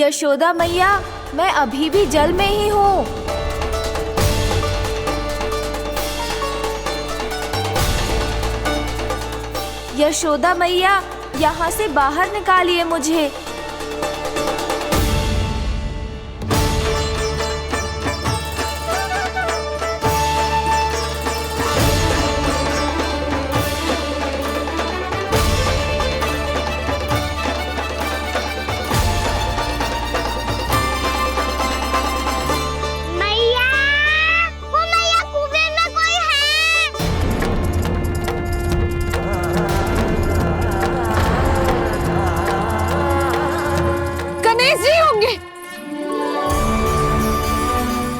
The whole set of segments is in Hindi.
यशोदा मैया, मैं अभी भी जल में ही हूँ। यशोदा मैया, यहाँ से बाहर निकालिए मुझे।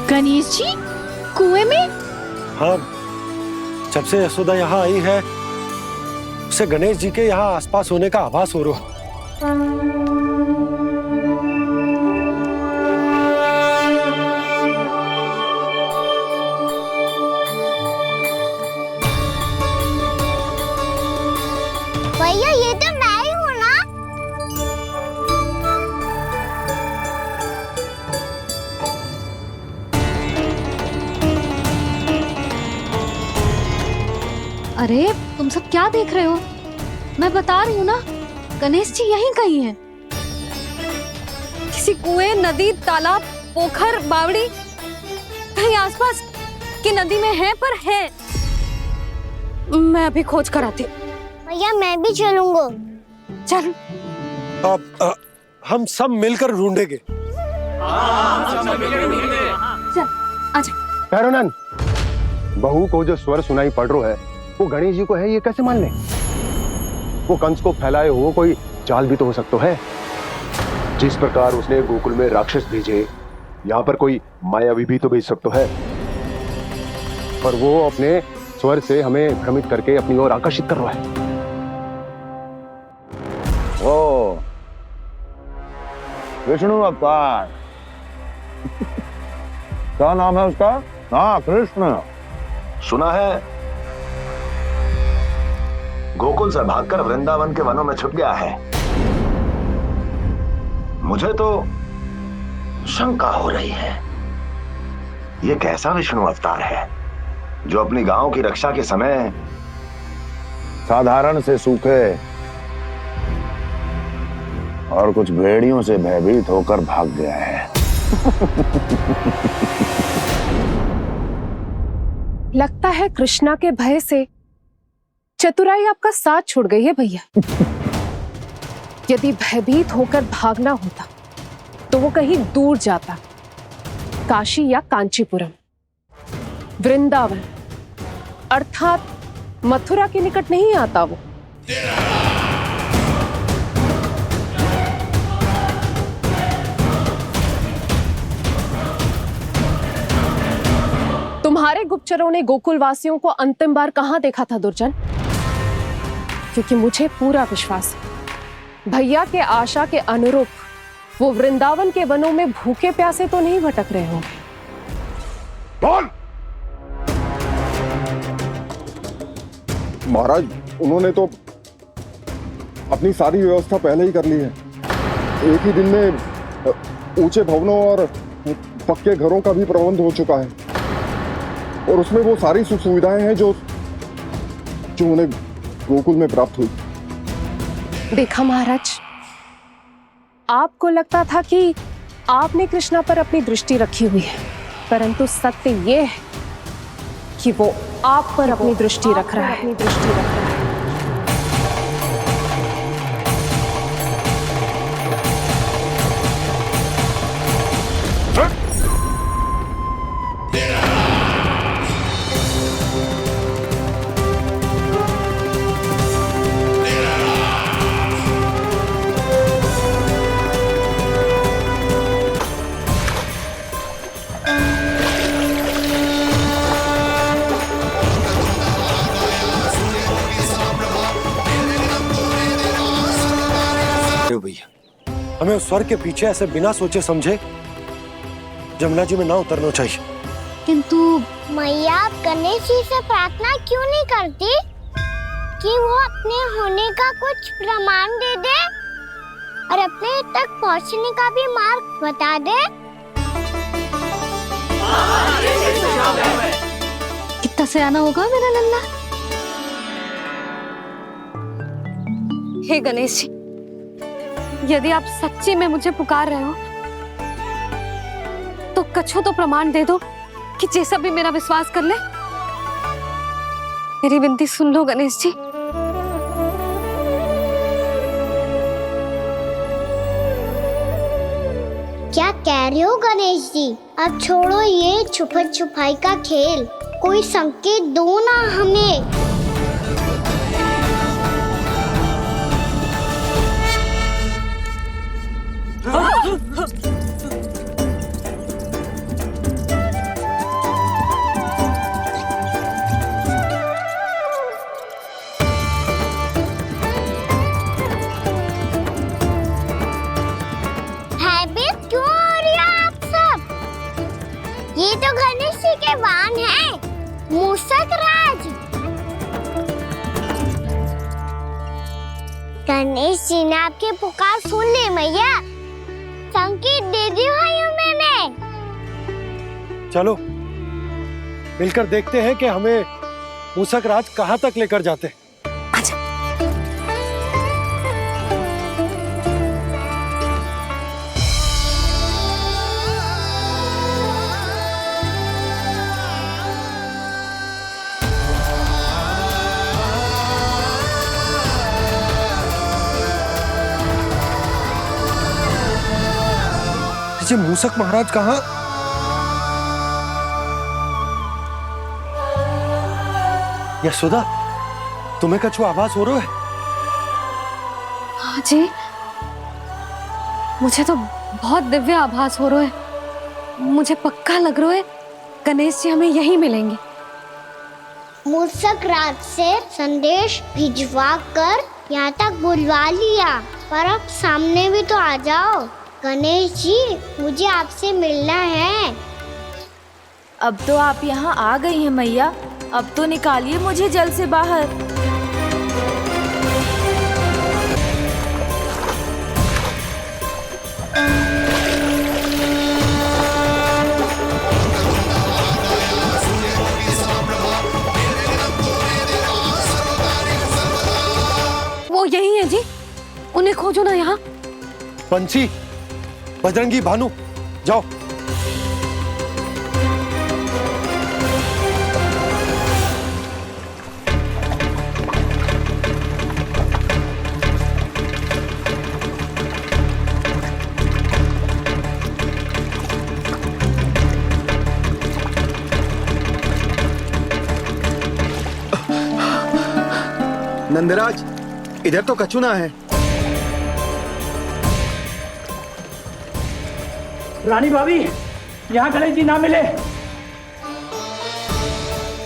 गणेश जी कुएं में? हाँ, जब से यशोदा यहाँ आई है उसे गणेश जी के यहाँ आसपास होने का आभास हो रहा। भैया ये तो मैं ही हूँ ना? अरे तुम सब क्या देख रहे हो? मैं बता रही हूँ ना, गणेश जी यहीं कहीं हैं। किसी कुएं, नदी, तालाब, पोखर, बावड़ी कहीं आसपास की नदी में है, पर है। मैं अभी खोज कर आती हूँ। भैया मैं भी चलूंगा। चल। अब हम सब मिलकर ढूंढेंगे। चल आजा। भैरवनंद, बहू को जो स्वर सुनाई पड़ रहा है वो गणेश जी को है, ये कैसे मान ले? वो कंस को फैलाए हुए कोई चाल भी तो हो सकता है। जिस प्रकार उसने गोकुल में राक्षस भेजे, यहाँ पर कोई मायावी भी तो भेज सकता है। पर वो अपने स्वर से हमें भ्रमित करके अपनी ओर आकर्षित कर रहा है। ओ विष्णु अवतार। क्या नाम है उसका? हाँ, कृष्ण। सुना है गोकुल से भागकर वृंदावन के वनों में छुप गया है। मुझे तो शंका हो रही है, ये कैसा विष्णु अवतार है जो अपनी गांव की रक्षा के समय साधारण से सूखे और कुछ भेड़ियों से भयभीत होकर भाग गया है। लगता है कृष्णा के भय से चतुराई आपका साथ छोड़ गई है भैया। यदि भयभीत होकर भागना होता तो वो कहीं दूर जाता, काशी या कांचीपुरम, वृंदावन अर्थात मथुरा के निकट नहीं आता वो। तुम्हारे गुप्तचरों ने गोकुल वासियों को अंतिम बार कहां देखा था दुर्जन? क्योंकि मुझे पूरा विश्वास है भैया के आशा के अनुरूप वो वृंदावन के वनों में भूखे प्यासे तो नहीं भटक रहे होंगे। कौन? महाराज, उन्होंने तो अपनी सारी व्यवस्था पहले ही कर ली है। एक ही दिन में ऊंचे भवनों और पक्के घरों का भी प्रबंध हो चुका है, और उसमें वो सारी सुख सुविधाएं हैं जो उन्हें गोकुल में प्राप्त हुई। देखा महाराज, आपको लगता था कि आपने कृष्णा पर अपनी दृष्टि रखी हुई है, परंतु सत्य ये है कि वो आप पर अपनी दृष्टि रख रहा है। भैया, हमें उस स्वर के पीछे ऐसे बिना सोचे समझे जमुना जी में ना उतरना चाहिए। किंतु मैया, आप गणेश जी से प्रार्थना क्यों नहीं करती कि वो अपने होने का कुछ प्रमाण दे दे? और अपने तक पहुंचने का भी मार्ग बता दे। कितना सयाना होगा मेरा लल्ला। हे गणेश जी, यदि आप सच्ची में मुझे पुकार रहे हो तो कछु तो प्रमाण दे दो कि जैसा भी मेरा विश्वास कर ले। मेरी विनती सुन लो गणेश जी। क्या कह रहे हो गणेश जी? अब छोड़ो ये छुपन छुपाई का खेल, कोई संकेत दो ना हमें। भयभीत क्यों हो रही हो आप सब? ये तो गणेश जी के वाहन हैं, मूषक राज। गणेश जी ने आपकी पुकार सुन ली मैया, संकेत दे दी भाइयों मैंने। चलो मिलकर देखते हैं कि हमें मूषक राज कहाँ तक लेकर जाते हैं। ये मूषक महाराज कहाँ? यशोदा, तुम्हें कछु आभास हो रहा है? हाँ जी, मुझे तो बहुत दिव्य आभास हो रहा है। मुझे पक्का लग रहा है गणेश जी हमें यहीं मिलेंगे। मूषक राज से संदेश भिजवा कर यहाँ तक बुलवा लिया, पर अब सामने भी तो आ जाओ। गणेश जी, मुझे आपसे मिलना है। अब तो आप यहाँ आ गई हैं मैया, अब तो निकालिए मुझे जल से बाहर। वो यही है जी, उन्हें खोजो ना यहाँ। पंछी, बजरंगी, भानु, जाओ। नंदराज, इधर तो कछु ना है। रानी भाभी, यहाँ गणेश जी ना मिले।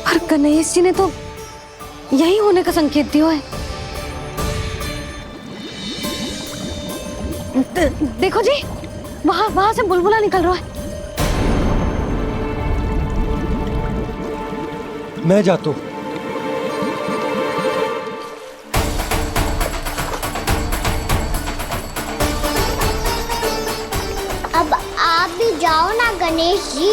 पर गणेश जी ने तो यही होने का संकेत दिया है। देखो जी, वहां से बुलबुला निकल रहा है। मैं जाता हूँ। अब आप भी जाओ ना गणेश जी।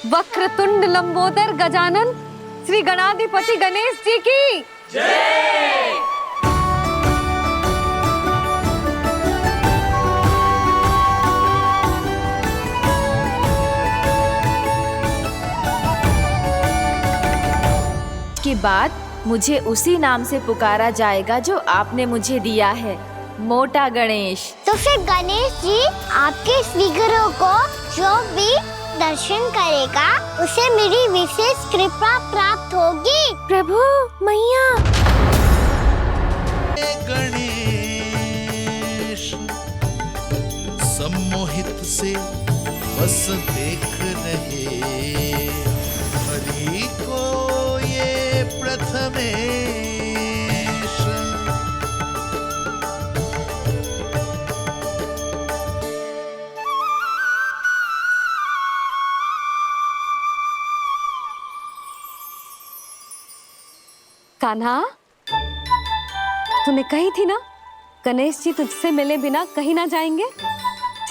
वक्रतुंड लंबोदर गजानन श्री गणाधिपति गणेश जी की के बाद मुझे उसी नाम से पुकारा जाएगा जो आपने मुझे दिया है, मोटा गणेश। तो फिर गणेश जी आपके इस विग्रह को जो भी दर्शन करेगा उसे मेरी विशेष कृपा प्राप्त होगी। प्रभु मैया। गणेश सम्मोहित से बस देख रहे हरि को ये प्रथमेश। कान्हा, तूने कही थी ना गणेश जी तुझसे मिले बिना कहीं ना जाएंगे।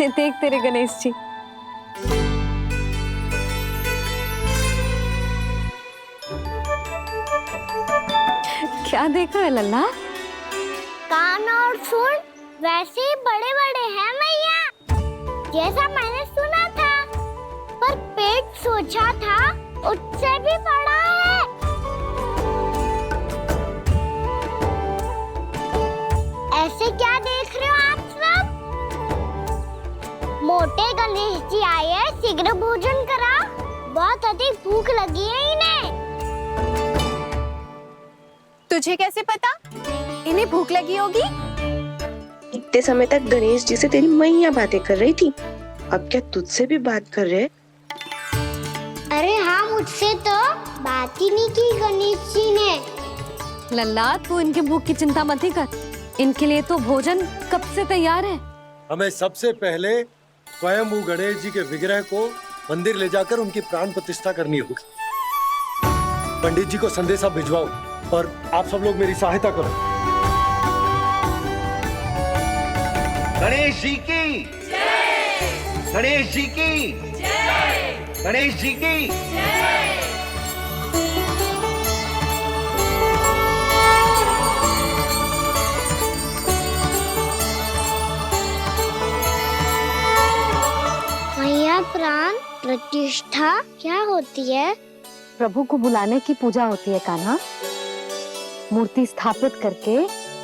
देख तेरे गणेश जी। क्या देख रहे लल्ला? कान और सुन वैसे ही बड़े बड़े हैं मैया, जैसा मैंने सुना था, पर पेट सोचा था उससे भी बड़ा है। ऐसे क्या देख रहे हो आप सब? मोटे गणेश जी आए हैं, शीघ्र भोजन करा, बहुत अधिक भूख लगी है इन्हें। तुझे कैसे पता इन्हें भूख लगी होगी? इतने समय तक गणेश जी से तेरी मैया बातें कर रही थी, अब क्या तुझसे भी बात कर रहे? अरे हाँ, मुझसे तो बात ही नहीं की गणेश जी ने। लल्ला, तू इनके भूख की चिंता मत ही कर, इनके लिए तो भोजन कब से तैयार है। हमें सबसे पहले स्वयं गणेश जी के विग्रह को मंदिर ले जाकर उनकी प्राण प्रतिष्ठा करनी होगी। पंडित जी को संदेशा भिजवाओ और आप सब लोग मेरी सहायता करो। गणेश जी की जय! गणेश जी की जय! गणेश जी की जय! मैया, प्राण प्रतिष्ठा क्या होती है? प्रभु को बुलाने की पूजा होती है कान्हा। मूर्ति स्थापित करके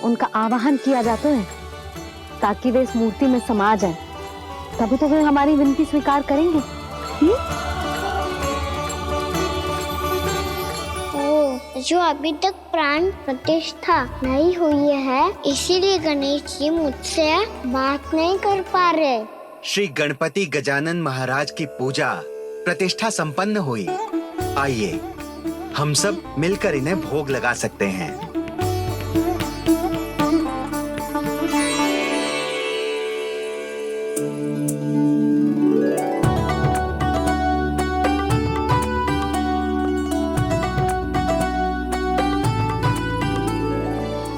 उनका आवाहन किया जाता है ताकि वे इस मूर्ति में समा जाएं। तभी तो वे हमारी विनती स्वीकार करेंगे। ओ, जो अभी तक प्राण प्रतिष्ठा नहीं हुई है, इसीलिए गणेश जी मुझसे बात नहीं कर पा रहे। श्री गणपति गजानन महाराज की पूजा प्रतिष्ठा संपन्न हुई। आइए हम सब मिलकर इन्हें भोग लगा सकते हैं।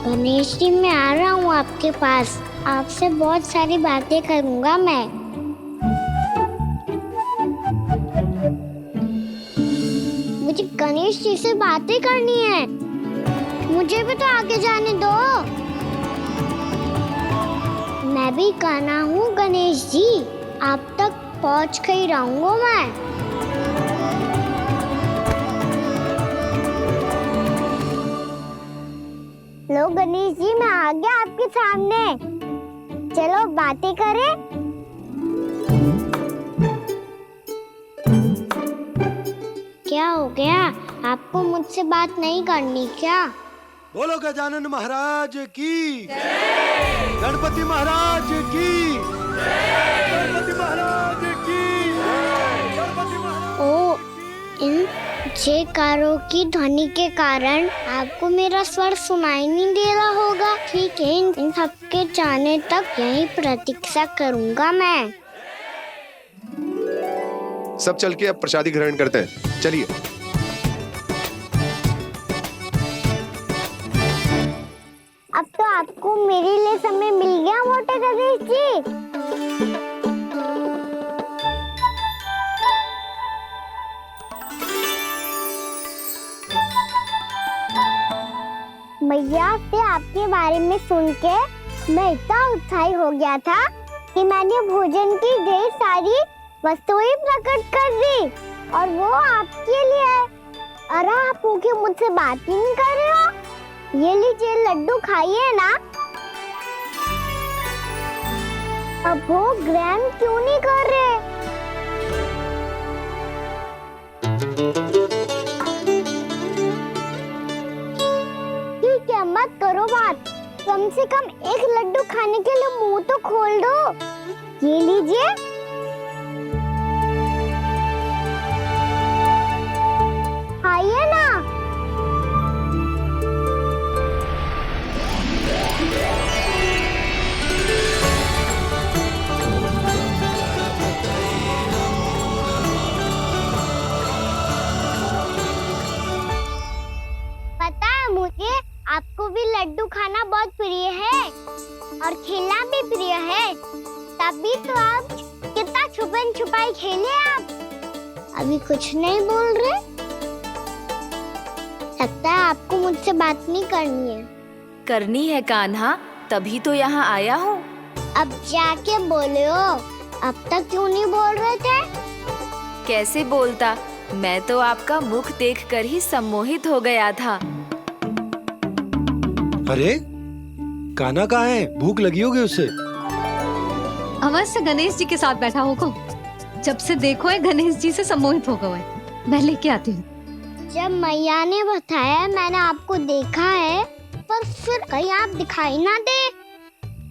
गणेश जी, मैं आ रहा हूँ आपके पास, आपसे बहुत सारी बातें करूँगा मैं। मुझे गणेश जी से बातें करनी है, मुझे भी तो आगे जाने दो। मैं भी कान्हा हूँ गणेश जी, आप तक पहुँच कर ही रहूँगा मैं। लो गणेश जी, मैं आ गया आपके सामने, चलो बातें करें। क्या हो गया, आपको मुझसे बात नहीं करनी क्या? बोलो गजानन महाराज की जय! गणपति महाराज की जय! गणपति महाराज की जय! गणपति महाराज। ओ, इन जयकारों की ध्वनि के कारण आपको मेरा स्वर सुनाई नहीं दे रहा होगा। ठीक है, इन सबके जाने तक यही प्रतीक्षा करूंगा मैं। सब चल के अब प्रसादी ग्रहण करते हैं, चलिए। अब तो आपको मेरे लिए समय मिल गया मोटे गणेश जी। मैया से आपके बारे में सुन के मैं इतना उत्साही हो गया था कि मैंने भोजन की ढेर सारी वस्तुएं प्रकट कर दी और वो आपके लिए। अरे आप भूखे मुझसे बात ही नहीं कर रहे हो। ये लीजिए लड्डू खाइए ना। अब वो ग्रैंड क्यों नहीं कर रहे? ठीक है, मत करो बात। कम से कम एक लड्डू खाने के लिए मुंह तो खोल दो। ये लीजिए। खाइए ना। पता है मुझे आपको भी लड्डू खाना बहुत प्रिय है और खेलना भी प्रिय है, तभी तो आप कितना छुपन छुपाई खेले। आप अभी कुछ नहीं बोल रहे। लगता है आपको मुझसे बात नहीं करनी है। करनी है कान्हा, तभी तो यहाँ आया हूँ। अब जाके बोलो। अब तक क्यों नहीं बोल रहे थे? कैसे बोलता, मैं तो आपका मुख देखकर ही सम्मोहित हो गया था। अरे कान्हा कहाँ है? भूख लगी होगी उसे। अवश्य गणेश जी के साथ बैठा होगा। जब से देखो है गणेश जी से सम्मोहित हो गए। मैं लेके आती हूँ। जब मैया ने बताया मैंने आपको देखा है, पर फिर कहीं आप दिखाई ना दे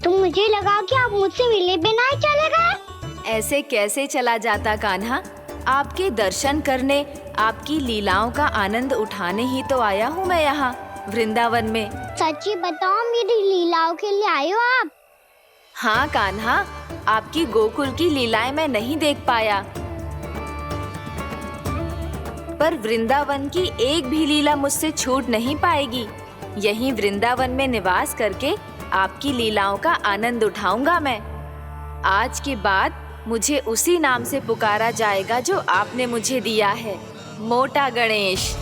तो मुझे लगा कि आप मुझसे मिले बिना ही चले गए। ऐसे कैसे चला जाता कान्हा? आपके दर्शन करने, आपकी लीलाओं का आनंद उठाने ही तो आया हूँ मैं यहाँ वृंदावन में। सच्ची बताओ, मेरी लीलाओं के लिए आए हो आप? हाँ कान्हा, आपकी गोकुल की लीलाएं मैं नहीं देख पाया, पर वृंदावन की एक भी लीला मुझसे छूट नहीं पाएगी। यहीं वृंदावन में निवास करके आपकी लीलाओं का आनंद उठाऊंगा मैं। आज के बाद मुझे उसी नाम से पुकारा जाएगा जो आपने मुझे दिया है, मोटा गणेश।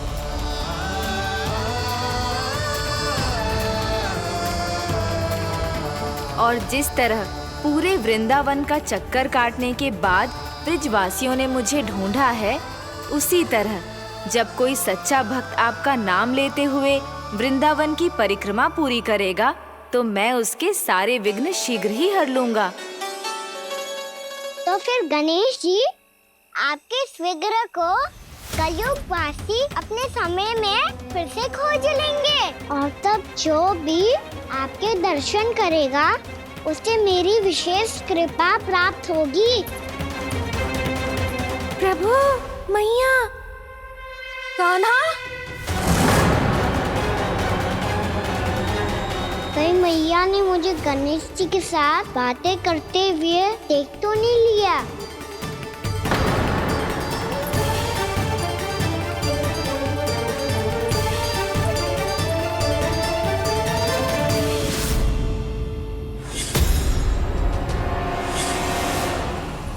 और जिस तरह पूरे वृंदावन का चक्कर काटने के बाद ब्रिजवासियों ने मुझे ढूंढा है, उसी तरह जब कोई सच्चा भक्त आपका नाम लेते हुए वृंदावन की परिक्रमा पूरी करेगा, तो मैं उसके सारे विघ्न शीघ्र ही हर लूंगा। तो फिर गणेश जी, आपके इस विग्रह को कलयुगवासी अपने समय में फिर से खोज लेंगे और तब जो भी आपके दर्शन करेगा उसे मेरी विशेष कृपा प्राप्त होगी। प्रभु, मैया, कान्हा। कहीं मैया ने मुझे गणेश जी के साथ बातें करते हुए देख तो नहीं लिया?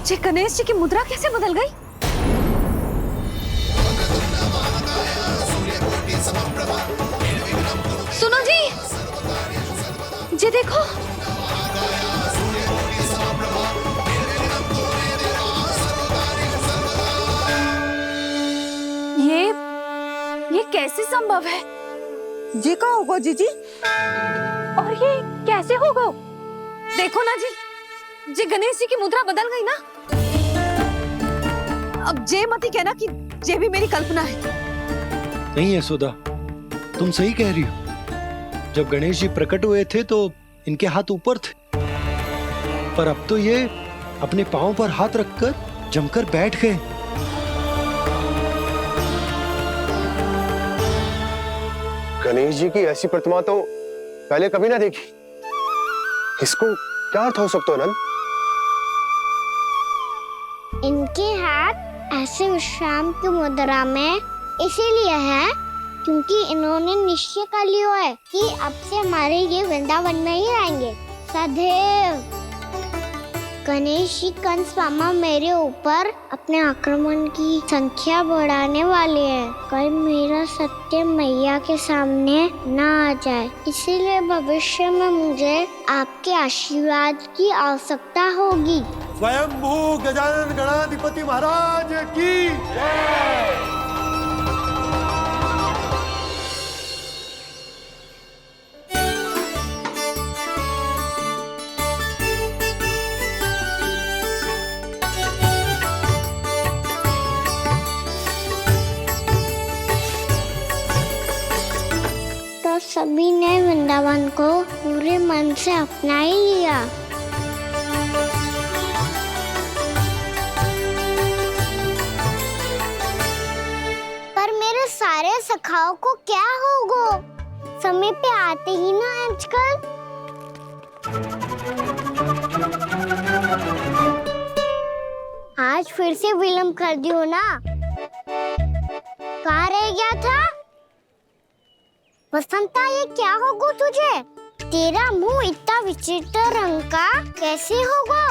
ये गणेश जी की मुद्रा कैसे बदल गई? सुनो जी, ये देखो। ये कैसे संभव है? जी का होगा जीजी? और ये कैसे होगा? देखो ना जी, जी गणेश जी की मुद्रा बदल गई ना। अब जे मती कहना कि ये भी मेरी कल्पना है। नहीं यशोदा, तुम सही कह रही हो। जब गणेश जी प्रकट हुए थे तो इनके हाथ ऊपर थे, पर अब तो ये अपने पांव पर हाथ रखकर जमकर बैठ गए। गणेश जी की ऐसी प्रतिमा तो पहले कभी ना देखी। इसको क्या अर्थ हो सकता है नंद? इनके हाथ ऐसे विश्राम की मुद्रा में इसीलिए है क्योंकि इन्होंने निश्चय कर लिया है कि अब से हमारे ये वृंदावन में ही रहेंगे सदैव। गणेश जी कंस मामा मेरे ऊपर अपने आक्रमण की संख्या बढ़ाने वाले हैं। कल मेरा सत्य मैया के सामने ना आ जाए, इसीलिए भविष्य में मुझे आपके आशीर्वाद की आवश्यकता होगी। स्वयंभू गजानन गणाधिपति महाराज की जय। तो सभी ने वृंदावन को पूरे मन से अपना ही लिया। पर मेरे सारे सखाओं को क्या होगा? समय पे आते ही ना आजकल। आज फिर से विलम्ब कर दियो ना। कहाँ रह गया था? वसंता, ये क्या होगा तुझे? तेरा मुंह इतना विचित्र रंग का कैसे होगा?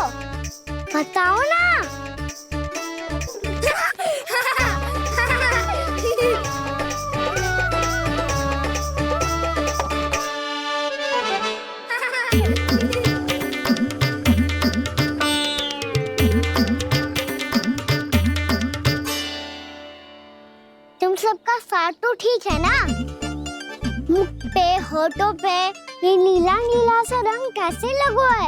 बताओ ना। तुम सबका स्वाद तो ठीक है ना? मुख पे, होठों पे ये नीला नीला सा रंग कैसे लगो है?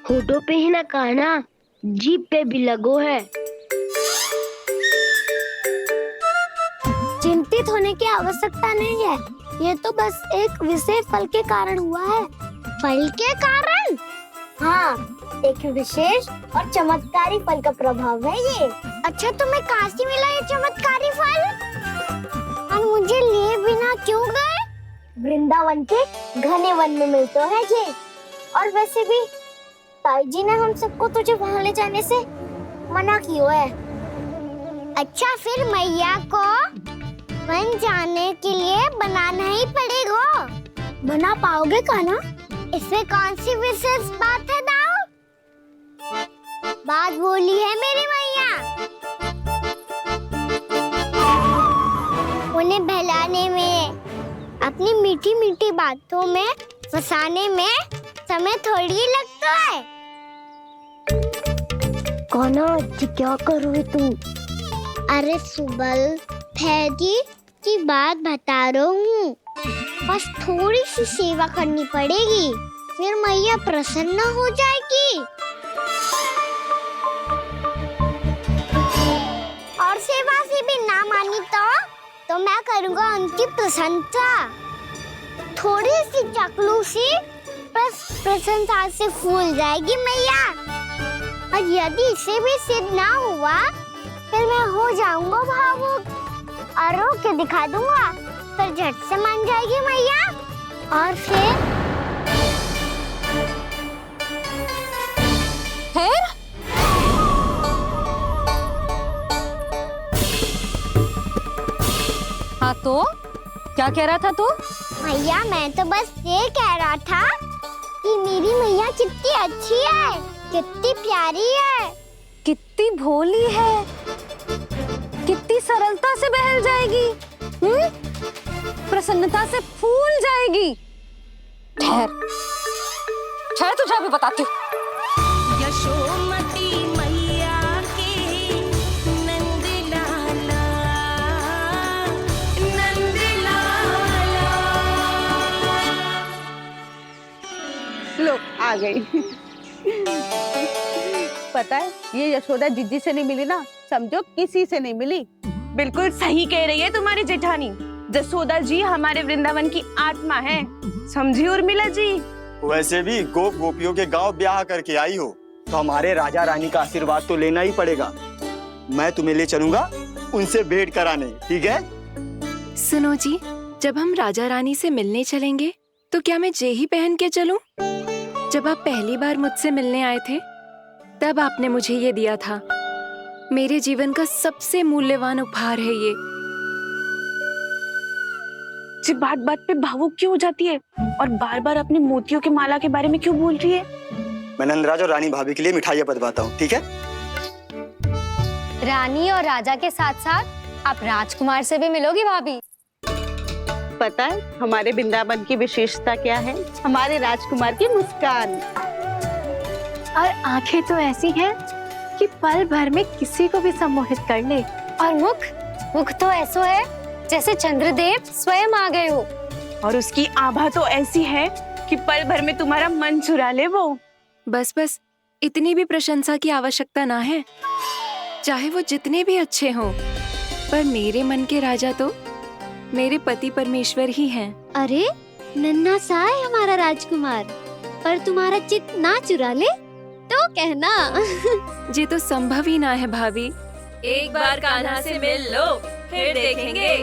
होठों पे ही ना कहना, जीभ पे भी लगो है। चिंतित होने की आवश्यकता नहीं है, ये तो बस एक विशेष फल के कारण हुआ है। फल के कारण? हाँ, एक विशेष और चमत्कारी फल का प्रभाव है ये। अच्छा, तुम्हें कहाँ से मिला ये चमत्कारी फल? और मुझे लिए बिना क्यों गए? वृंदावन के घने वन में मिलते हैं जी। और वैसे भी ताई जी ने हम सबको तुझे वहाँ ले जाने से मना किया है। अच्छा, फिर मैया को वन जाने के लिए बनाना ही पड़ेगा। बना पाओगे कान्हा? इसमें कौन सी विशेष बात है दाऊ? बात बोली है मेरी मैया। उन्हें बहलाने में, अपनी मीठी मीठी बातों में फंसाने में समय थोड़ी लगता है। कान्हा, क्या कर रही तू? अरे सुबल, फैदी की बात बता रहा हूँ। बस थोड़ी सी सेवा करनी पड़ेगी, फिर मैया प्रसन्न हो जाएगी। और सेवा से भी ना मानी तो मैं करूँगा उनकी प्रशंसा। थोड़ी सी चकलूसी बस प्रशंसा से फूल जाएगी मैया। और यदि इसे भी सिद्ध ना हुआ, फिर मैं हो जाऊंगा भावुक और रो के दिखा दूंगा, फिर झट से मान जाएगी मैया। और फिर हाँ, तो क्या कह रहा था तू? मैया, मैं तो बस ये कह रहा था कि मेरी मैया कितनी अच्छी है, कितनी प्यारी है, कितनी भोली है, कितनी सरलता से बहल जाएगी, प्रसन्नता से फूल जाएगी। ठहर ठहर, तुझे अभी बताती हूँ। यशोमती मैया के नंद लाला, नंद लाला। लो, आ गई। पता है, ये यशोदा जीजी से नहीं मिली ना, समझो किसी से नहीं मिली। बिल्कुल सही कह रही है तुम्हारी जेठानी। जसोदा जी हमारे वृंदावन की आत्मा है, समझी उर्मिला जी। वैसे भी गोप गोपियों के गांव ब्याह करके आई हो, तो हमारे राजा रानी का आशीर्वाद तो लेना ही पड़ेगा। मैं तुम्हें ले चलूंगा उनसे भेंट कराने, ठीक है? सुनो जी, जब हम राजा रानी से मिलने चलेंगे तो क्या मैं जे ही पहन के चलूं? जब आप पहली बार मुझसे मिलने आए थे, तब आपने मुझे ये दिया था। मेरे जीवन का सबसे मूल्यवान उपहार है ये। जी बात बात पे भावुक क्यों हो जाती है और बार बार अपनी मोतियों के माला के बारे में क्यों बोल रही है? मैं नंदराज और रानी भाभी के लिए मिठाइयाँ बंधवाता हूँ, ठीक है? रानी और राजा के साथ साथ आप राजकुमार से भी मिलोगी भाभी। पता है हमारे वृंदावन की विशेषता क्या है? हमारे राजकुमार की मुस्कान। और आंखें तो ऐसी हैं कि पल भर में किसी को भी सम्मोहित कर ले। और मुख तो ऐसा है जैसे चंद्रदेव स्वयं आ गए हो। और उसकी आभा तो ऐसी है कि पल भर में तुम्हारा मन चुरा ले वो। बस इतनी भी प्रशंसा की आवश्यकता ना है। चाहे वो जितने भी अच्छे हों, पर मेरे मन के राजा तो मेरे पति परमेश्वर ही हैं। अरे नन्हा सा है हमारा राजकुमार, पर तुम्हारा चित्त ना चुरा ले तो कहना। ये तो संभव ही ना है भाभी। एक बार कान्हा से मिल लो, फिर देखेंगे।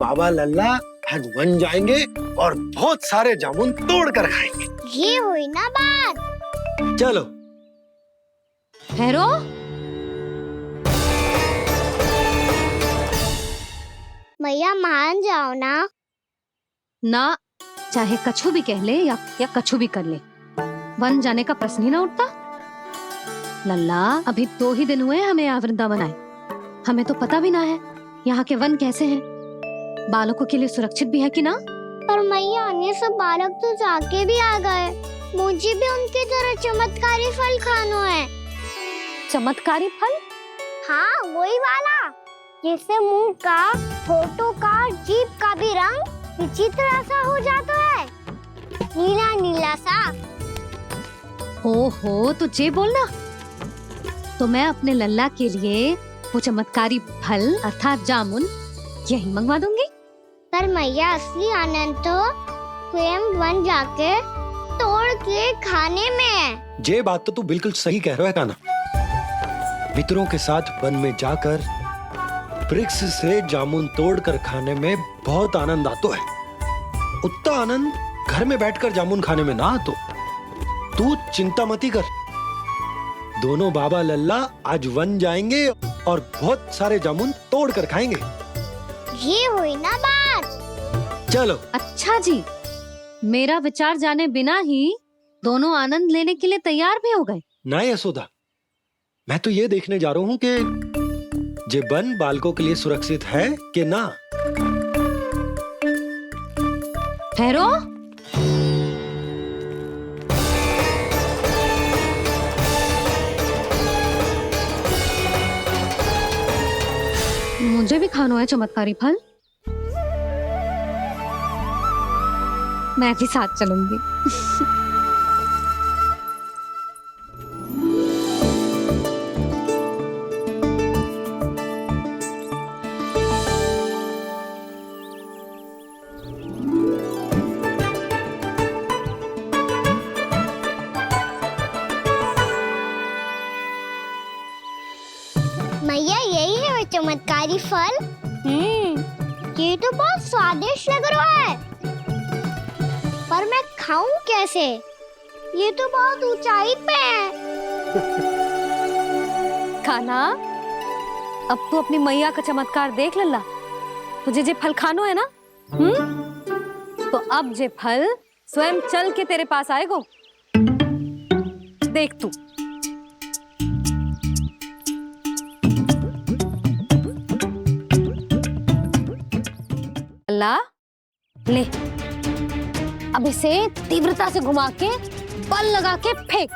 बाबा लल्ला आज वन जाएंगे और बहुत सारे जामुन तोड़ कर खाएंगे। ये हुई ना बात। चलो। ठहरो। मैया मान जाओ ना। चाहे कछु भी कह ले या कछु भी कर ले, वन जाने का प्रश्न ही ना उठता। लल्ला अभी 2 ही दिन हुए हमें यहाँ वृंदावन आए। हमें तो पता भी ना है यहाँ के वन कैसे हैं, बालकों के लिए सुरक्षित भी है कि ना। पर मैया अन्य सब बालक तो जाके भी आ गए, मुझे भी उनकी तरह चमत्कारी फल खाना है। चमत्कारी फल? हाँ वही वाला, जैसे मुंह का, होठों का, जीभ का भी रंग विचित्र सा हो जाता है, नीला नीला सा। हो तो जे बोलना। तो मैं अपने लल्ला के लिए वो चमत्कारी फल अर्थात जामुन यही मंगवा दूंगी। पर मैया असली आनंद तो स्वयं वन जाके तोड़ के खाने में है। ये बात तो तू बिल्कुल सही कह रहा है कान्हा। मित्रों के साथ वन में जाकर वृक्ष से जामुन तोड़कर खाने में बहुत आनंद आता है। उतना आनंद घर में बैठकर जामुन खाने में ना आतो। तू चिंता मती कर, दोनों बाबा लल्ला आज वन जाएंगे और बहुत सारे जामुन तोड़कर खाएंगे। ये हुई ना बात। चलो। अच्छा जी, मेरा विचार जाने बिना ही दोनों आनंद लेने के लिए तैयार भी हो गए। ना यशोदा, मैं तो ये देखने जा रहा हूँ कि ये वन बालकों के लिए सुरक्षित है कि ना। ठहरो। मुझे भी खाना है चमत्कारी फल। मैं भी साथ चलूंगी। मैया यही है वो चमत्कारी फल। ये तो बहुत स्वादिष्ट लग रहा है, पर मैं खाऊं कैसे? ये तो बहुत ऊंचाई पे है। खाना, अब तू अपनी मैया का चमत्कार देख लल्ला। तुझे जे फल खानो है ना, तो अब जे फल स्वयं चल के तेरे पास आएगो। देख तू। लल्ला ले, अब इसे तीव्रता से घुमा के बल लगा के फेंक।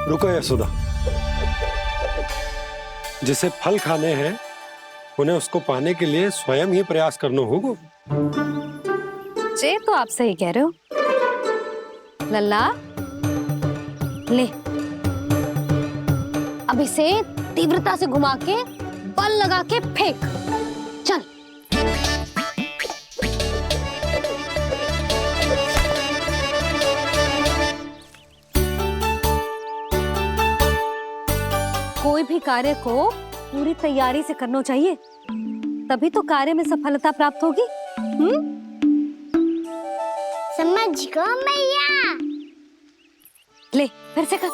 रुको यशोदा, जिसे फल खाने हैं उन्हें उसको पाने के लिए स्वयं ही प्रयास करना होगा। जे तो आप सही कह रहे हो लल्ला। ले, अब इसे तीव्रता से घुमा के बल लगा के फेंक। चल। कोई भी कार्य को पूरी तैयारी से करना चाहिए, तभी तो कार्य में सफलता प्राप्त होगी। समझ गो मैया। ले फिर से कर।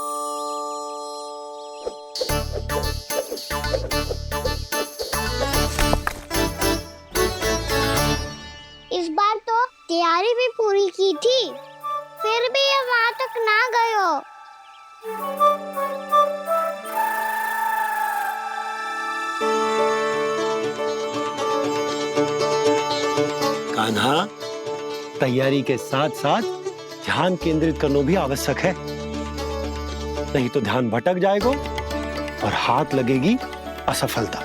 इस बार तो तैयारी भी पूरी की थी, फिर भी ये वहां तक ना गए हो। कान्हा, तैयारी के साथ साथ ध्यान केंद्रित करना भी आवश्यक है, नहीं तो ध्यान भटक जाएगा और हाथ लगेगी असफलता।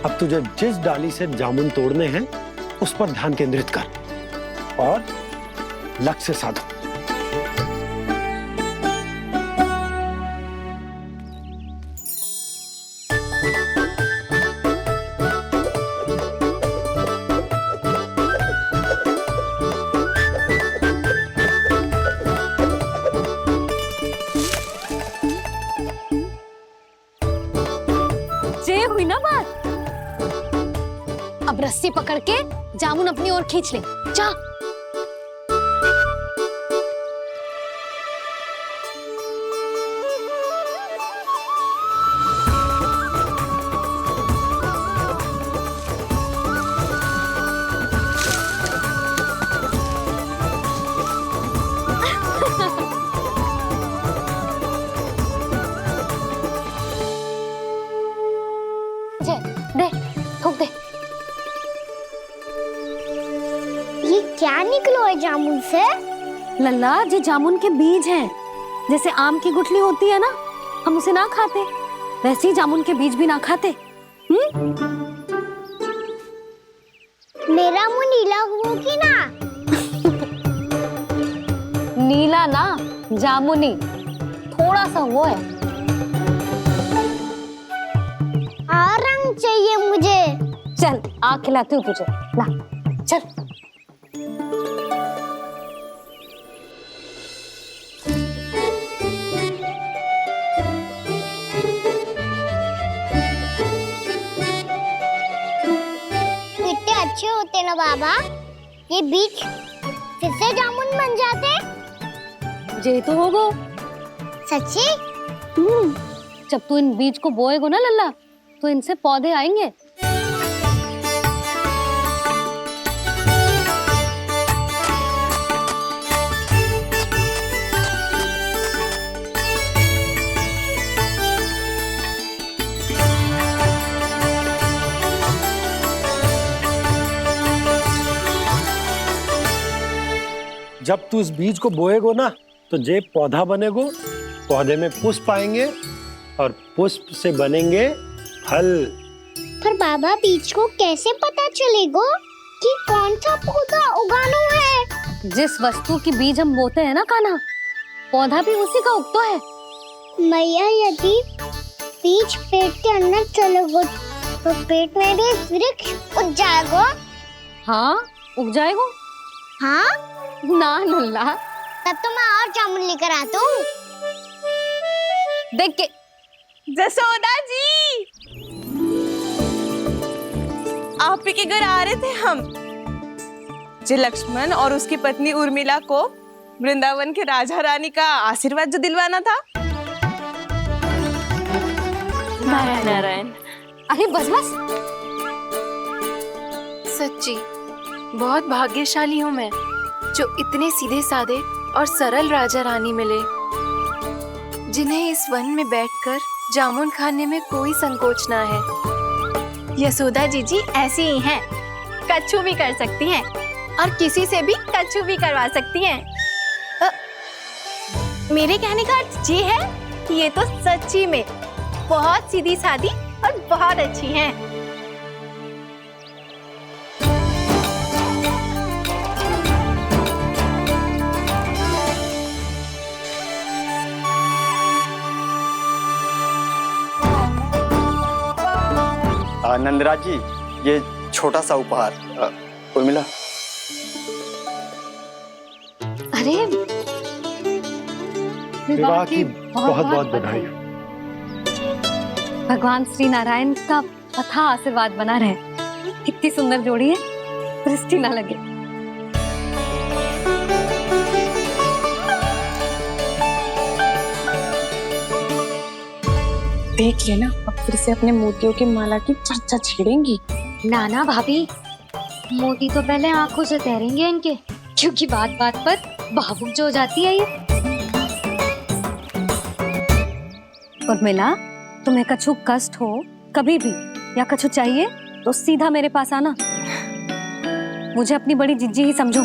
अब तुझे जिस डाली से जामुन तोड़ने हैं उस पर ध्यान केंद्रित कर और लक्ष्य साधो। ये हुई ना बात। अब रस्सी पकड़ के जामुन अपनी ओर खींच ले। जा। दे, ठोक दे। ये क्या निकलो है जामुन से? लल्ला, ये जामुन के बीज हैं। जैसे आम की गुठली होती है ना, हम उसे ना खाते, वैसे ही जामुन के बीज भी ना खाते। मेरा मुंह नीला हुआ कि ना? नीला ना, जामुनी, थोड़ा सा वो है। रंग चाहिए मुझे। चल, आ खिलाती हूँ तुझे। ला, चल। कितने अच्छे होते ना बाबा, ये बीज फिर से जामुन बन जाते। ये तो होगा। सच्ची? जब तू इन बीज को बोएगा ना लल्ला, तो इनसे पौधे आएंगे। जब तू इस बीज को बोएगो ना, तो जे पौधा बनेगो, पौधे में पुष्प आएंगे और पुष्प से बनेंगे फल। पर बाबा, बीज को कैसे पता चलेगा कि कौन सा पौधा उगाना है? जिस वस्तु की बीज हम बोते हैं ना कान्हा, पौधा भी उसी का उगता है। मैया, यदि बीज पेट के अंदर चलेगा तो पेट में भी वृक्ष उग जाएगा। हाँ, उग जाएगा। हाँ ना लल्ला, तब तो मैं और जामुन लेकर आता हूँ। देख के। जसोदा जी, आप ही के घर आ रहे थे हम। जो लक्ष्मण और उसकी पत्नी उर्मिला को वृंदावन के राजा रानी का आशीर्वाद जो दिलवाना था। नारायण नारायण। अरे बस बस। सच्ची बहुत भाग्यशाली हूँ मैं, जो इतने सीधे साधे और सरल राजा रानी मिले, जिन्हें इस वन में बैठकर जामुन खाने में कोई संकोच ना है। यशोदा जीजी ऐसी ही हैं, कच्छू भी कर सकती हैं और किसी से भी कच्छू भी करवा सकती हैं। मेरे कहने का अर्थ ये है कि ये तो सच्ची में बहुत सीधी सादी और बहुत अच्छी हैं। नंदराज जी, ये छोटा सा उपहार। उर्मिला। अरे विवाह की बहुत बहुत बधाई। भगवान श्री नारायण का अथाह आशीर्वाद बना रहे। कितनी सुंदर जोड़ी है, दृष्टि ना लगे। देख लेना, अब फिर से अपने मोतियों की माला की चर्चा छेड़ेंगी। नाना भाभी, मोती तो पहले आंखों से तैरेंगे इनके, क्योंकि बात बात पर भावुक जो हो जाती है ये। उर्मिला, तुम्हें कछु कष्ट हो कभी भी या कछु चाहिए तो सीधा मेरे पास आना। मुझे अपनी बड़ी जिज्जी ही समझो।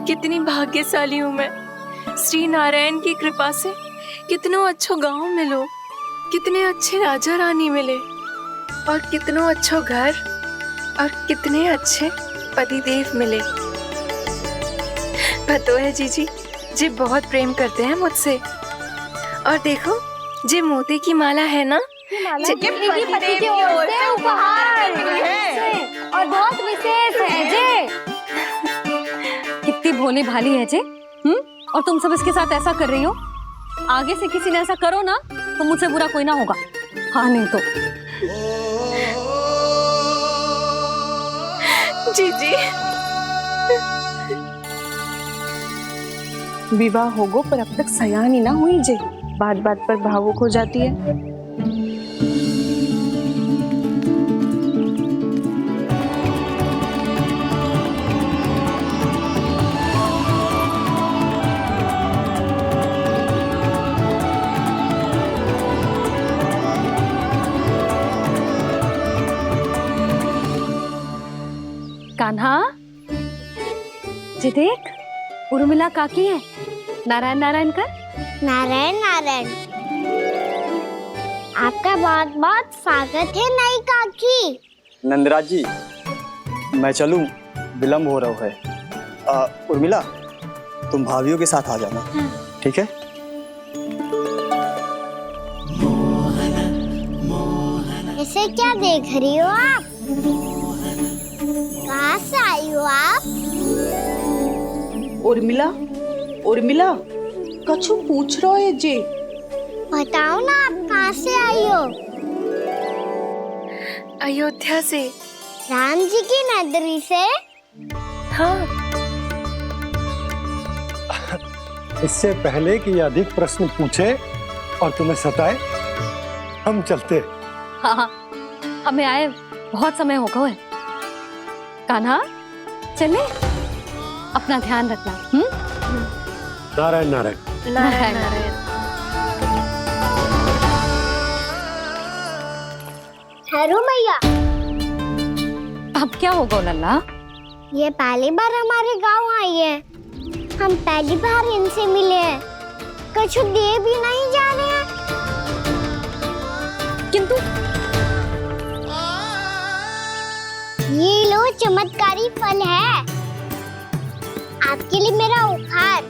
कितनी भाग्यशाली हूँ मैं, श्री नारायण की कृपा से कितनों अच्छो गांव मिलो, कितने अच्छे राजा रानी मिले, और कितनों अच्छो घर और कितने अच्छे पतिदेव मिले। पतो है जीजी, जी बहुत प्रेम करते हैं मुझसे। और देखो, जे मोती की माला है ना, ये पति की ओर से उपहार है और बहुत विशेष है जे। कितनी भोली भाली है जे। और तुम सब इसके साथ ऐसा कर रही हो। आगे से किसी ने ऐसा करो ना तो मुझसे बुरा कोई ना होगा। हाँ नहीं तो जीजी, विवाह होगो पर अब तक सयानी ना हुई जे, बात बात पर भावुक हो जाती है। कान्हा, जी देख, उर्मिला काकी है। नारायण नारायण कर। नारायण नारायण। आपका बहुत बहुत स्वागत है नई काकी। नंदराज जी, मैं चलूं, विलंब हो रहा है। उर्मिला, तुम भाभियों के साथ आ जाना। ठीक है? इसे क्या देख रही हो आप? कहाँ से आई हो आप? उर्मिला, उर्मिला, कछु पूछ रहा है जे। बताओ ना, आप कहाँ से आई हो? अयोध्या से। राम जी की नगरी से? हाँ। इससे पहले कि अधिक प्रश्न पूछे और तुम्हें सताए, हम चलते। हाँ, हमें आए बहुत समय हो गया है। कान्हा, चले, अपना ध्यान रखना। नारायण नारायण। नारायण नारायण। ठहरो मैया। अब क्या होगा लल्ला? ये पहली बार हमारे गांव आई है। हम पहली बार इनसे मिले हैं। कुछ दे भी नहीं जा रहे हैं। किंतु ये लो, चमत्कारी फल है आपके लिए, मेरा उपहार।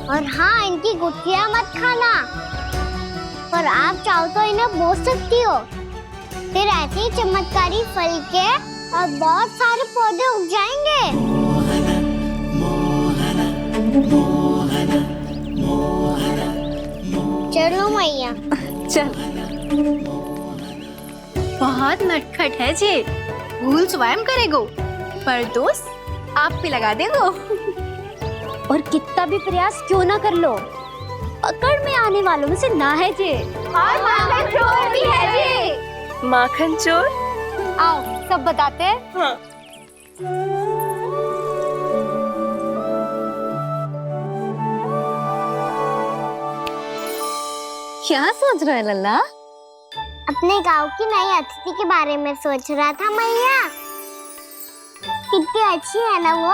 और हाँ, इनकी गुठलियां मत खाना, पर आप चाहो तो इन्हें बोल सकती हो। फिर ऐसे ही चमत्कारी फल के और बहुत सारे पौधे उग जाएंगे। चलो मैया। चल। बहुत नटखट है जे, भूल स्वयं करेगो, पर दोस्त आप पे लगा देगो। और कितना भी प्रयास क्यों ना कर लो, पकड़ में आने वालों में से ना है जे। और माखन चोर भी है जे। माखन चोर? आओ सब बताते हैं। हाँ। क्या सोच रहा है लल्ला? अपने गांव की नई अतिथि के बारे में सोच रहा था मैया। कितनी अच्छी है ना वो?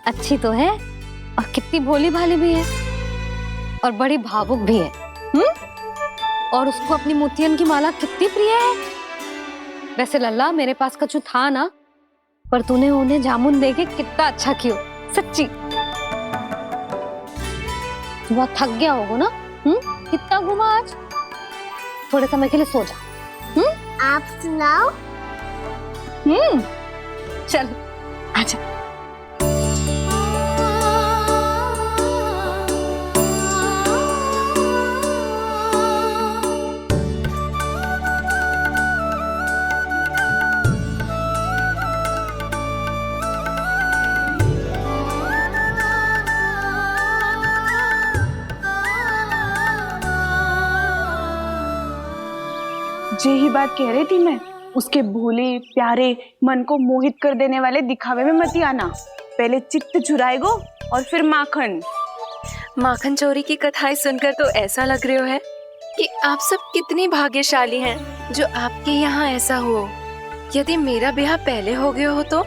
अच्छी तो है, और कितनी भोली भाली भी है, और बड़ी भावुक भी है। और उसको अपनी मोतियन की माला कितनी प्रिय है। वैसे लल्ला, मेरे पास कछु था ना, पर तूने उन्हें जामुन देके कितना अच्छा किया, सच्ची। बहुत थक गया होगा ना? कितना घूमा आज? थोड़े समय के लिए सो जा। आप सुनाओ। चल आजा। यही बात कह रही थी मैं, उसके भोले प्यारे मन को मोहित कर देने वाले दिखावे में मत आना। पहले चित्त चुराएगो और फिर माखन। माखन चोरी की कथाएं सुनकर तो ऐसा लग रहा है कि आप सब कितनी भाग्यशाली हैं जो आपके यहाँ ऐसा हो। यदि मेरा ब्याह पहले हो गया हो तो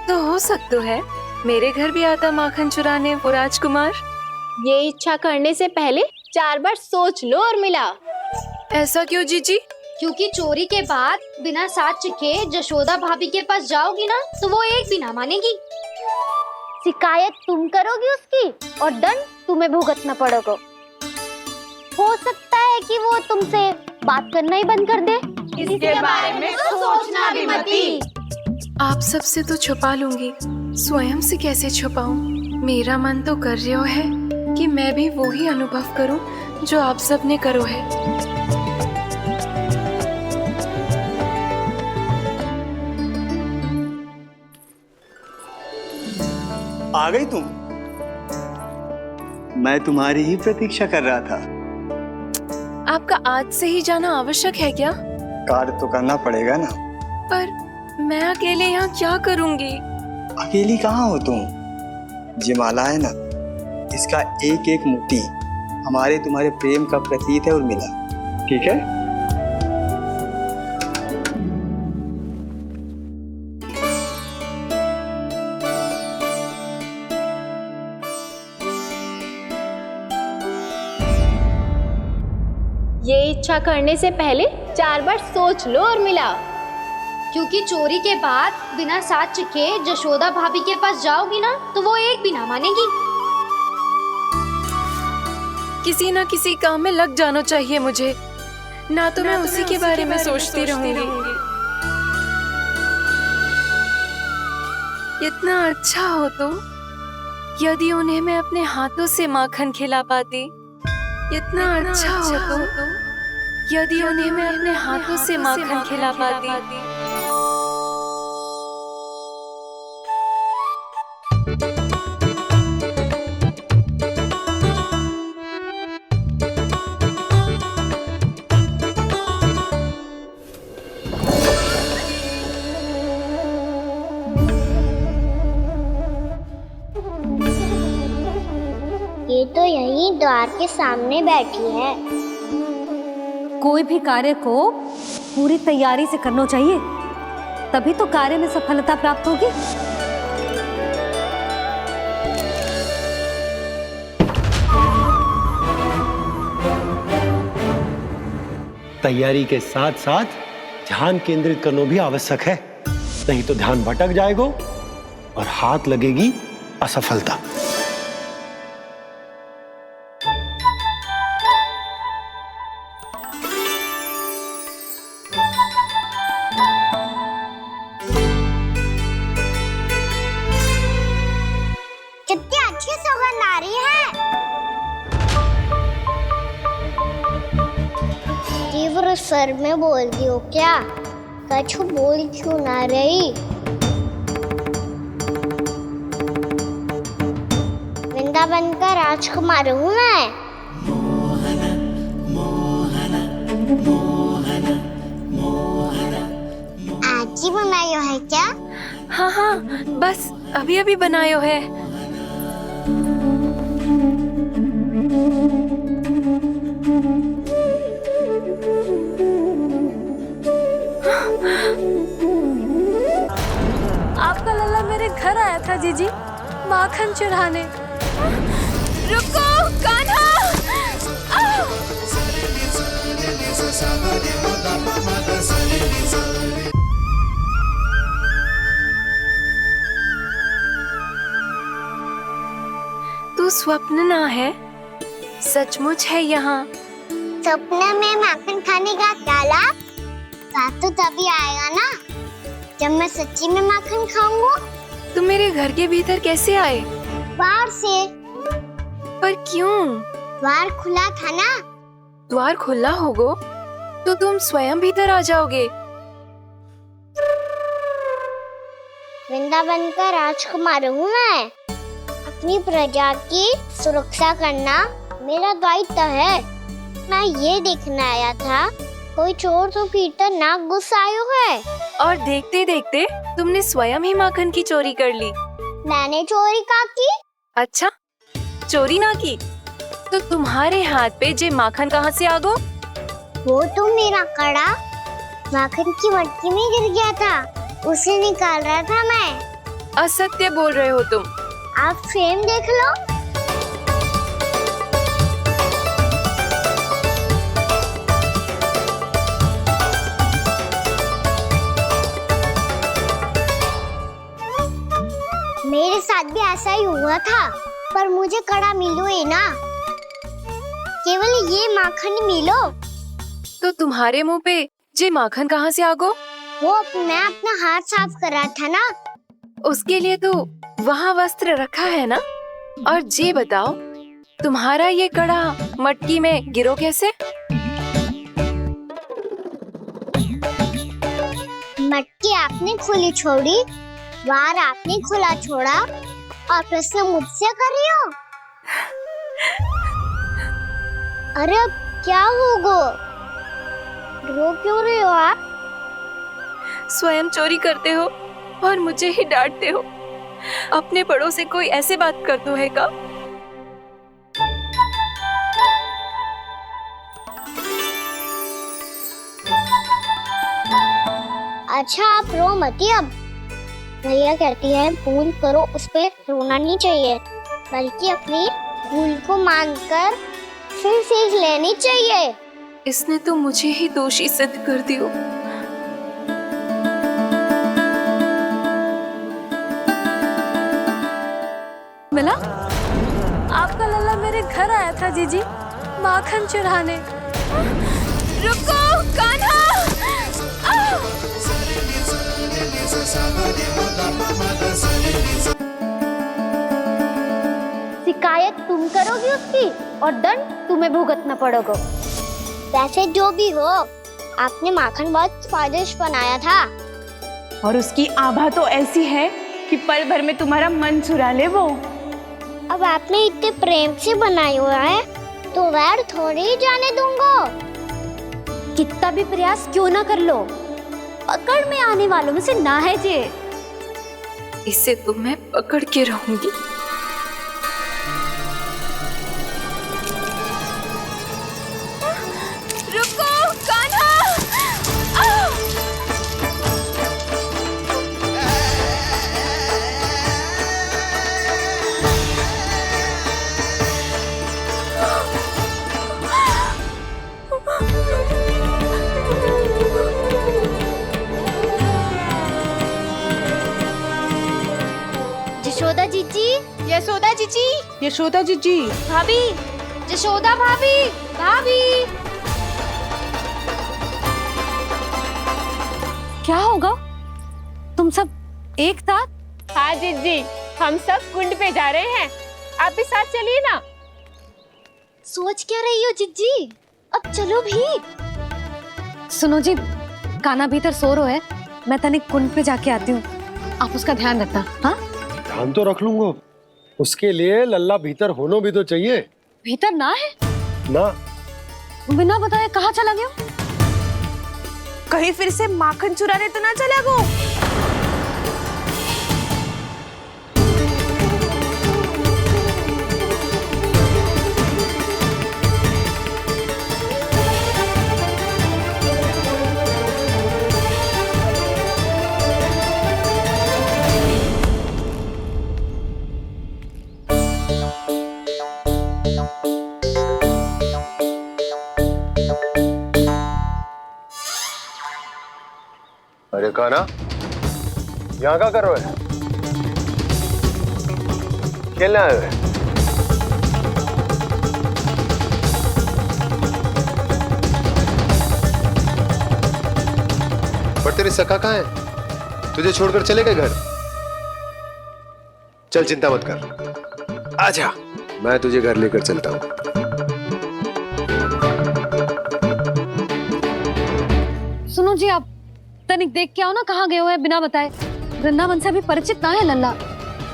हो सकता है मेरे घर भी आता माखन चुराने वो राजकुमार। ये इच्छा करने से पहले 4 बार सोच लो और मिला। ऐसा क्यों जीजी? क्योंकि चोरी के बाद बिना साथ चिखे जशोदा भाभी के पास जाओगी ना तो वो एक भी ना मानेगी। शिकायत तुम करोगी उसकी और दंड तुम्हें भुगतना पड़ेगा। हो सकता है कि वो तुमसे बात करना ही बंद कर दे। इसके बारे में तो सोचना भी मती। आप सबसे तो छुपा लूंगी, स्वयं से कैसे छुपाऊं? मेरा मन तो कर रहा है कि मैं भी वो ही अनुभव करूं जो आप सब ने करो है। आ गई तुम? मैं तुम्हारी ही प्रतीक्षा कर रहा था। आपका आज से ही जाना आवश्यक है क्या? कार्य तो करना पड़ेगा ना। पर मैं अकेले यहाँ क्या करूँगी? अकेली कहाँ हो तुम? ये माला है ना, इसका एक एक मोती हमारे तुम्हारे प्रेम का प्रतीक है उर्मिला। ठीक है? ये इच्छा करने से पहले 4 बार सोच लो और मिला। क्योंकि चोरी के बाद बिना साथ चिखे जशोदा भाभी के पास जाओगी ना तो वो एक भी ना मानेगी। किसी ना किसी काम में लग जाना चाहिए मुझे, ना तो मैं उसी के बारे में सोचती रहूंगी। इतना अच्छा हो तो यदि उन्हें मैं अपने हाथों से माखन खिला पाती। इतना अच्छा हो तो यदि उन्हें मैं अपने हाथों से माखन खिला पाती। ये तो यहीं द्वार के सामने बैठी है। कोई भी कार्य को पूरी तैयारी से करना चाहिए, तभी तो कार्य में सफलता प्राप्त होगी। तैयारी के साथ साथ ध्यान केंद्रित करना भी आवश्यक है, नहीं तो ध्यान भटक जाएगा और हाथ लगेगी असफलता। कितनी अच्छी सुगंध आ रही है। तीव्र स्वर में बोल दी हो क्या? कछु बोल क्यों ना रही? वृंदावन का राजकुमार हूँ मैं। आज ही बनायो है क्या? हाँ हाँ, बस अभी अभी बनायो है। आपका लल्ला मेरे घर आया था जीजी, माखन चुराने। रुको कान्हा! तू स्वप्न ना है, सचमुच है यहाँ। सपने में माखन खाने का क्या लाभ? स्वाद तो तभी आएगा ना जब मैं सच्ची में माखन खाऊंगा। तुम मेरे घर के भीतर कैसे आए? बाहर से। पर क्यों? द्वार खुला था ना। द्वार खुला होगा तो तुम स्वयं भीतर आ जाओगे। वृंदावन का राजकुमार हूँ मैं। अपनी प्रजा की सुरक्षा करना मेरा दायित्व है। मैं ये देखने आया था कोई चोर तो भीतर ना घुस आयो है। और देखते देखते तुमने स्वयं ही माखन की चोरी कर ली। मैंने चोरी का की? अच्छा, चोरी ना की तो तुम्हारे हाथ पे जे माखन कहाँ से आ गो? वो तो मेरा कड़ा माखन की मटकी में गिर गया था, उसे निकाल रहा था मैं। असत्य बोल रहे हो तुम। आप स्वयं देख लो। मेरे साथ भी ऐसा ही हुआ था, पर मुझे कड़ा मिलो ही ना, केवल ये माखन मिलो। तो तुम्हारे मुंह पे जे माखन कहाँ से आ गो? वो मैं अपना हाथ साफ कर रहा था ना। उसके लिए तो वहाँ वस्त्र रखा है ना। और जे बताओ, तुम्हारा ये कड़ा मटकी में गिरो कैसे? मटकी आपने खुली छोड़ी, द्वार आपने खुला छोड़ा, और प्रश्न मुझसे कर रही हो? अरे अब क्या होगा? रो क्यों रहे हो आप? स्वयं चोरी करते हो और मुझे ही डांटते हो। अपने बड़ों से कोई ऐसे बात करते है का? अच्छा आप रो मती। अब भैया कहती है भूल करो, उस पे रोना नहीं चाहिए, बल्कि अपनी भूल को मानकर फिर सीख लेनी चाहिए। इसने तो मुझे ही दोषी सिद्ध कर दियो। मिला? आपका लल्ला मेरे घर आया था जीजी, माखन चुराने। रुको कान्हा! शिकायत तुम करोगी उसकी और दंड तुम्हें भुगतना पड़ेगा। वैसे जो भी हो, आपने माखन बहुत स्वादिष्ट बनाया था। और उसकी आभा तो ऐसी है कि पल भर में तुम्हारा मन चुरा ले वो। अब आपने इतने प्रेम से बनाया हुआ है तो वैर थोड़ी ही जाने दूंगा। कितना भी प्रयास क्यों ना कर लो, पकड़ में आने वालों में से ना है जे। इसे तो मैं पकड़ के रहूंगी। रुको कान्हा! यशोदा जीजी, यशोदा जीजी, यशोदा जीजी, भाभी, यशोदा भाभी, भाभी। क्या होगा? तुम सब एक साथ? हाँ जीजी, हम सब कुंड पे जा रहे हैं, आप भी साथ चलिए ना। सोच क्या रही हो जीजी? अब चलो भी। सुनो जी, कान्हा भीतर सो रो है, मैं तनिक कुंड पे जाके आती हूँ, आप उसका ध्यान रखना। हाँ, ध्यान तो रख लूंगा, उसके लिए लल्ला भीतर होना भी तो चाहिए। भीतर ना है ना? बिना बताए कहाँ चला गया? कहीं फिर से माखन चुराने तो ना चला गो? अरे कान्हा, यहाँ क्या कर रहे हो? खेलने आए हुए? तेरे सखा कहाँ है? तुझे छोड़कर चले गए घर? चल चिंता मत कर, आजा, मैं तुझे घर लेकर चलता हूँ। सुनो जी, आप तनिक देख के आओ ना कहाँ गए हुए हैं बिना बताए। वृंदावन से अभी परिचित ना है लल्ला,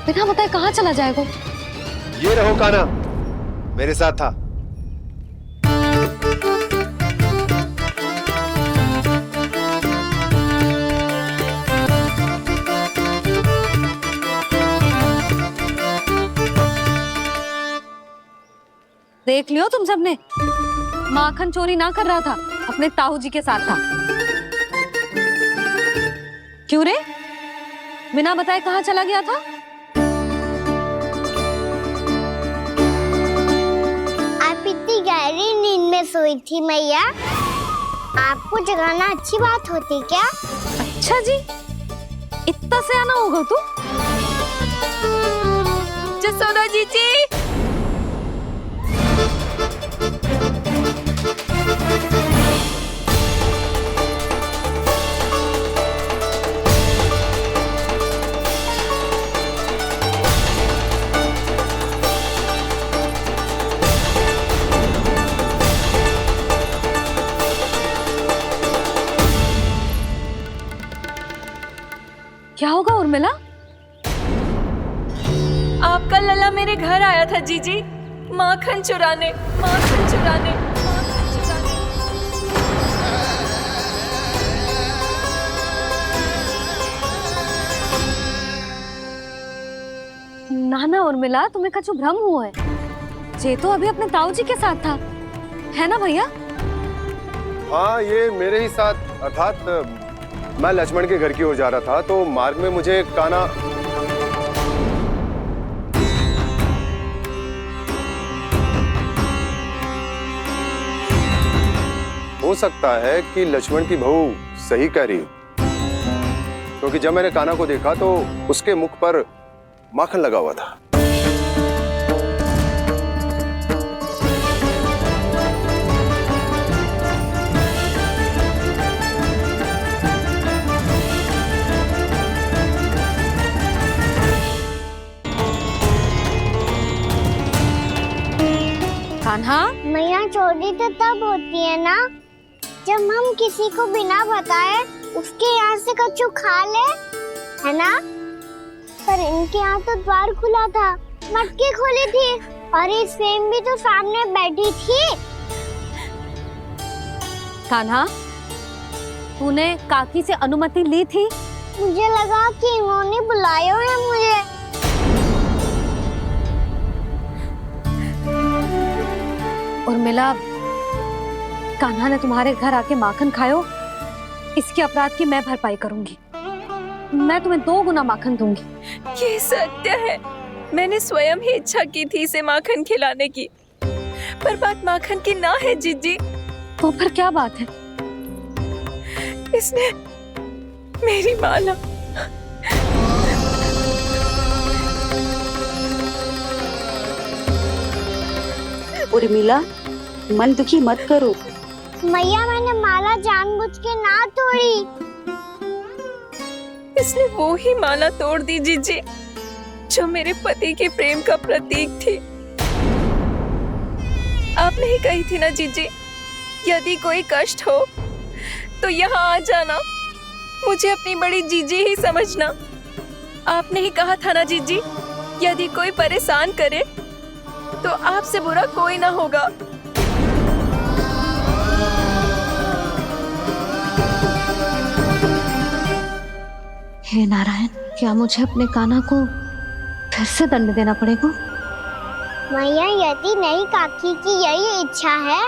बिना बताए कहाँ चला जाएगा। ये रहो कान्हा, मेरे साथ था। देख लियो तुम सबने, माखन चोरी ना कर रहा था, अपने ताऊ जी के साथ था। क्यों रे, बिना बताए कहाँ चला गया था? आप इतनी गहरी नींद में सोई थी मैया, आपको जगाना अच्छी बात होती क्या? अच्छा जी, इतना सियाना होगा तू? जसोदा जीजी, क्या होगा उर्मिला? आपका लल्ला मेरे घर आया था जीजी, माखन चुराने, माखन चुराने, माखन चुराने। ना ना उर्मिला, तुम्हें कछु भ्रम हुआ है। ये तो अभी अपने ताऊ जी के साथ था, है ना भैया? हाँ, ये मेरे ही साथ, अर्थात मैं लक्ष्मण के घर की ओर जा रहा था, तो मार्ग में मुझे कान्हा हो सकता है कि लक्ष्मण की बहू सही कह रही हो, क्योंकि जब मैंने कान्हा को देखा तो उसके मुख पर माखन लगा हुआ था। कान्हा, मैया चोरी तो तब होती है ना जब हम किसी को बिना बताए उसके यहाँ से कछु खा ले, है ना? पर इनके यहाँ तो द्वार खुला था, मटकी खोली थी और इस फेम भी तो सामने बैठी थी। कान्हा, तूने काकी से अनुमति ली थी? मुझे लगा कि इन्होंने बुलाया है मुझे। उर्मिला, कान्हा ने तुम्हारे घर आके माखन खायो, इसके अपराध की मैं भरपाई करूंगी। मैं तुम्हें 2 गुना माखन दूंगी। ये सत्य है, मैंने स्वयं ही इच्छा की थी इसे माखन खिलाने की, पर बात माखन की ना है जीजी। तो फिर क्या बात है? इसने मेरी माला उर्मिला, मन दुखी मत करो। मैया, मैंने माला जानबूझ के ना तोड़ी। इसने वो ही माला तोड़ दी जीजी, जो मेरे पति के प्रेम का प्रतीक थी। आपने ही कही थी ना जीजी, यदि कोई कष्ट हो तो यहाँ आ जाना, मुझे अपनी बड़ी जीजी ही समझना। आपने ही कहा था ना जीजी, यदि कोई परेशान करे तो आपसे बुरा कोई ना होगा। हे नारायण, क्या मुझे अपने कान्हा को फिर से दंड देना पड़ेगा? मैया, यदि नहीं काकी की यही इच्छा है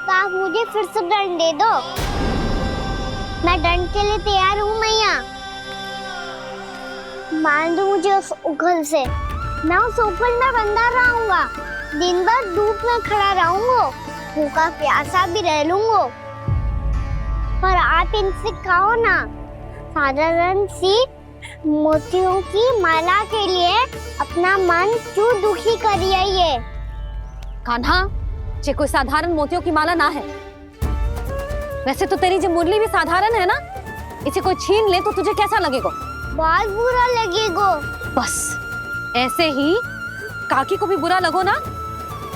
तो आप मुझे फिर से दंड दे दो। मैं दंड के लिए तैयार हूँ मैया। मान दो मुझे उस उखल से, मैं उस उखल में बंधा रहूंगा, दिन भर धूप में खड़ा रहूंगा, भूखा प्यासा भी रह लूंगा। पर आप इनसे कहो ना, साधारण सी मोतियों की माला के लिए अपना मन क्यों दुखी करिए? कान्हा, ये कोई साधारण मोतियों की माला ना है। वैसे तो तेरी जो मुरली भी साधारण है ना, इसे कोई छीन ले तो तुझे कैसा लगेगा? बहुत बुरा लगेगा। बस ऐसे ही काकी को भी बुरा लगो ना।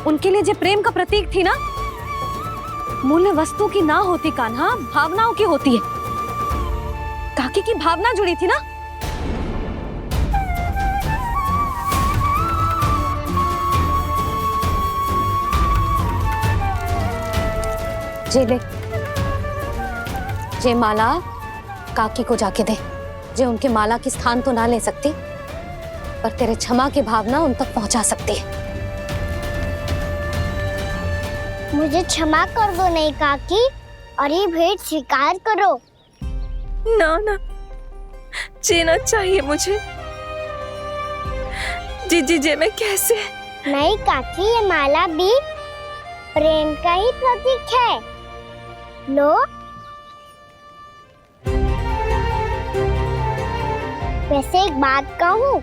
उनके लिए जो प्रेम का प्रतीक थी ना, मूल्य वस्तु की ना होती कान्हा, भावनाओं की होती है। काकी की भावना जुड़ी थी ना। जे ले, जे माला काकी को जाके दे। जे उनके माला की स्थान तो ना ले सकती, पर तेरे क्षमा की भावना उन तक पहुंचा सकती है। मुझे क्षमा कर दो नहीं काकी, और ये भेंट स्वीकार करो। ना ना, जीना चाहिए मुझे। जीजी जे मैं कैसे? नहीं काकी, ये माला भी प्रेम का ही प्रतीक है। लो। वैसे एक बात कहूँ,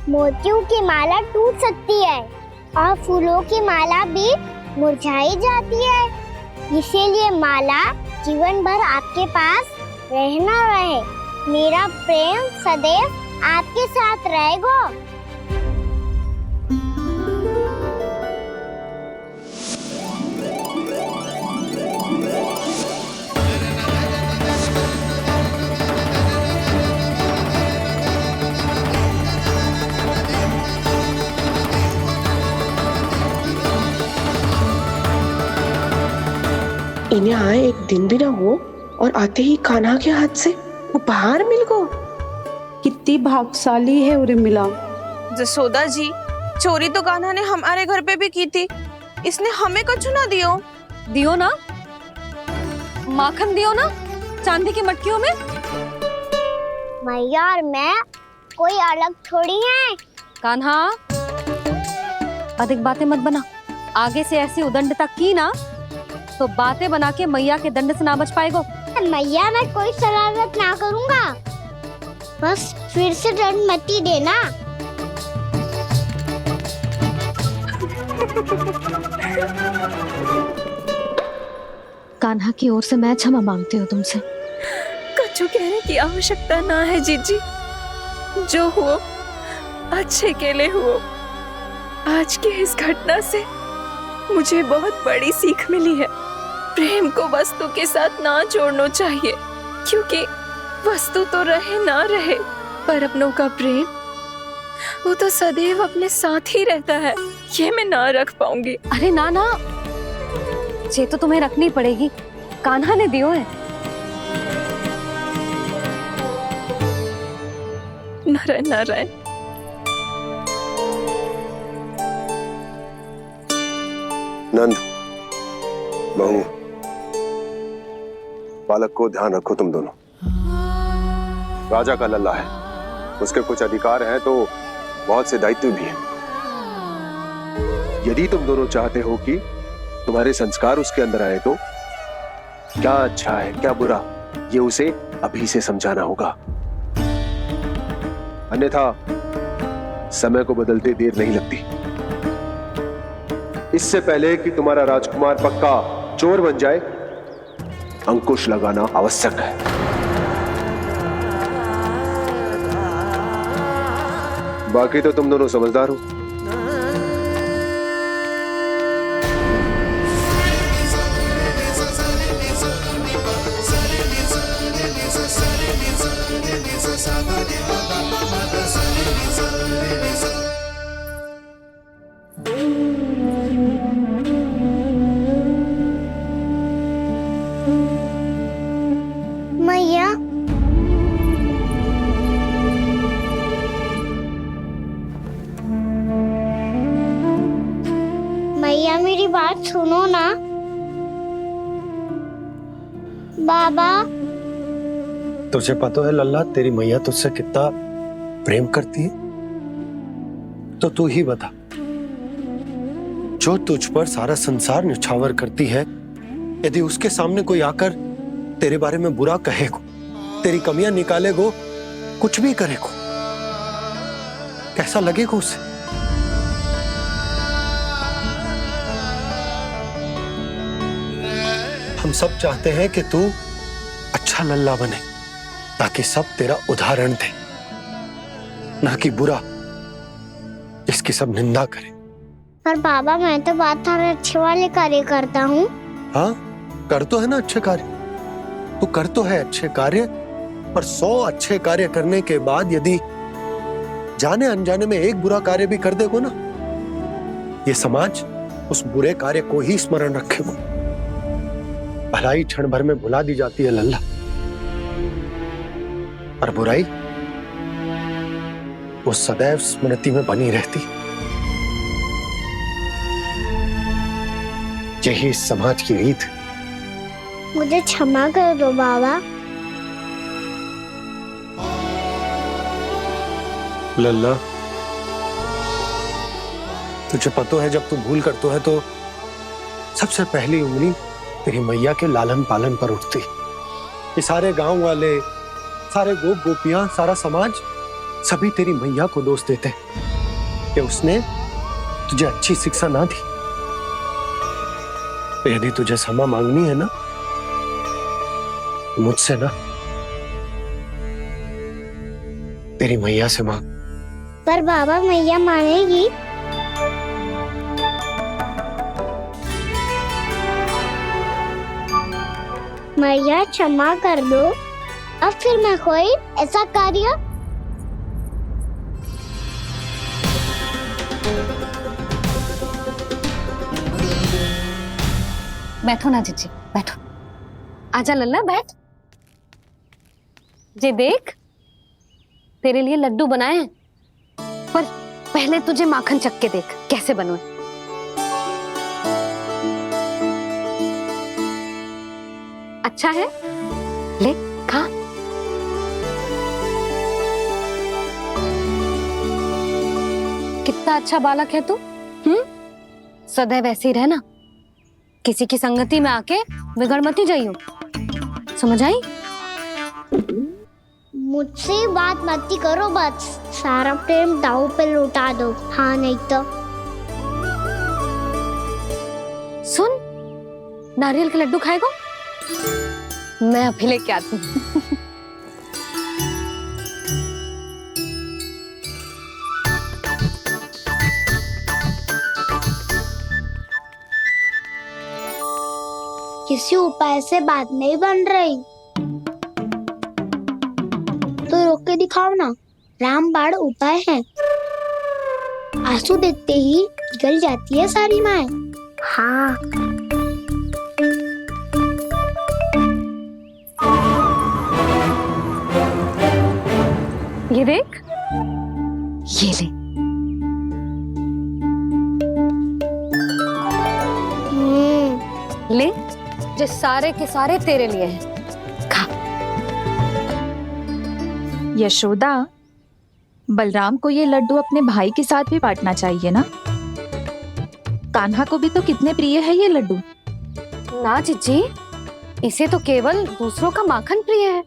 मोतियों की माला टूट सकती है और फूलों की माला भी मुरझाई जाती है। इसीलिए माला जीवन भर आपके पास रहना रहे। मेरा प्रेम सदैव आपके साथ रहेगा। इन्हें आए एक दिन भी ना हो और आते ही कान्हा के हाथ से उपहार मिल गो। कितनी भाग्यशाली है उरे मिला। जसोदा जी, चोरी तो कान्हा ने हमारे घर पे भी की थी। इसने हमें कछु ना दियो। दियो ना, माखन दियो ना, चांदी की मटकियों में। मैया और मैं कोई अलग थोड़ी हैं। कान्हा, अधिक बातें मत बना। आगे से ऐसी उदंडता की ना तो बातें बना के मैया के दंड से ना बच पाएगो। मैया, मैं कोई शरारत ना करूँगा, बस फिर से दंड मत ही देना। कान्हा की ओर से मैं क्षमा मांगती हूँ तुमसे। कछु कहने की आवश्यकता ना है जीजी। जो हुआ अच्छे के लिए हुआ। आज की इस घटना से मुझे बहुत बड़ी सीख मिली है। प्रेम को वस्तु के साथ ना जोड़ना चाहिए, क्योंकि वस्तु तो रहे ना रहे, पर अपनों का प्रेम वो तो सदैव अपने साथ ही रहता है। ये मैं ना रख पाऊंगी। अरे ना ना, ये तो तुम्हें रखनी पड़ेगी। कान्हा ने दियो है। नारायण नारायण। नंद, बहू, बालक को ध्यान रखो तुम दोनों। राजा का लल्ला है, उसके कुछ अधिकार हैं तो बहुत से दायित्व भी हैं। यदि तुम दोनों चाहते हो कि तुम्हारे संस्कार उसके अंदर आए तो क्या अच्छा है क्या बुरा, ये उसे अभी से समझाना होगा। अन्यथा समय को बदलते देर नहीं लगती। इससे पहले कि तुम्हारा राजकुमार पक्का चोर बन जाए, अंकुश लगाना आवश्यक है। बाकी तो तुम दोनों समझदार हो। मैया, मैया मेरी बात सुनो ना। बाबा, तुझे पता है लल्ला, तेरी मैया तुझसे कितना प्रेम करती है, तो तू ही बता, जो तुझ पर सारा संसार न्यौछावर करती है, यदि उसके सामने कोई आकर तेरे बारे में बुरा कहेगो, तेरी कमियां निकालेगो, कुछ भी करेगो, कैसा लगेगा उसे? हम सब चाहते हैं कि तू अच्छा लल्ला बने, ताकि सब तेरा उदाहरण दे, ना कि बुरा जिसकी सब निंदा करे। पर बाबा मैं तो बात हर अच्छे वाले कार्य करता हूँ। हाँ, कर तो है ना अच्छे कार्य, तू कर तो है अच्छे कार्य, पर 100 अच्छे कार्य करने के बाद यदि जाने अनजाने में एक बुरा कार्य भी कर देगो ना, ये समाज उस बुरे कार्य को ही स्मरण रखेगो। भलाई क्षण भर में भुला दी जाती है लल्ला, और बुराई वो सदैव स्मृति में बनी रहती। यही इस समाज की रीत। मुझे क्षमा कर दो बाबा। लल्ला, तुझे पता है जब तू भूल करतो है तो सबसे पहली उंगली तेरी मैया के लालन पालन पर उठती। ये सारे गांव वाले, सारे गोप गोपियां, सारा समाज सभी तेरी मैया को दोष देते हैं कि उसने तुझे अच्छी शिक्षा ना दी। तो यदि तुझे क्षमा मांगनी है ना, मुझसे ना, तेरी मैया से मांग। पर बाबा मैया मानेगी? मैया क्षमा कर दो, अब फिर मैं कोई ऐसा कार्य। बैठो ना जीजी, बैठो। आजा लल्ला, बैठ। जे देख, तेरे लिए लड्डू बनाए हैं, पर पहले तुझे माखन चख के देख कैसे बनो। अच्छा है, ले खा। कितना अच्छा बालक है तू। सदैव ऐसे ही रहना, किसी की संगति में आके बिगड़ मती जाइयो, समझ आई? मुझसे बात मत करो, बस सारा प्रेम दाव पे लौटा दो। हाँ नहीं तो सुन, नारियल के लड्डू खाएगा? मैं अभी लेके आती हूँ। किसी उपाय से बात नहीं बन रही तो रोक के दिखाओ ना। रामबाण उपाय है, आंसू देखते ही जल जाती है सारी माए। हाँ ये देख, ये ले। ले, जो सारे के सारे तेरे लिए हैं, खा। यशोदा, बलराम को ये लड्डू अपने भाई के साथ भी बांटना चाहिए ना। कान्हा को भी तो कितने प्रिय है ये लड्डू। ना जीजी, इसे तो केवल दूसरों का माखन प्रिय है।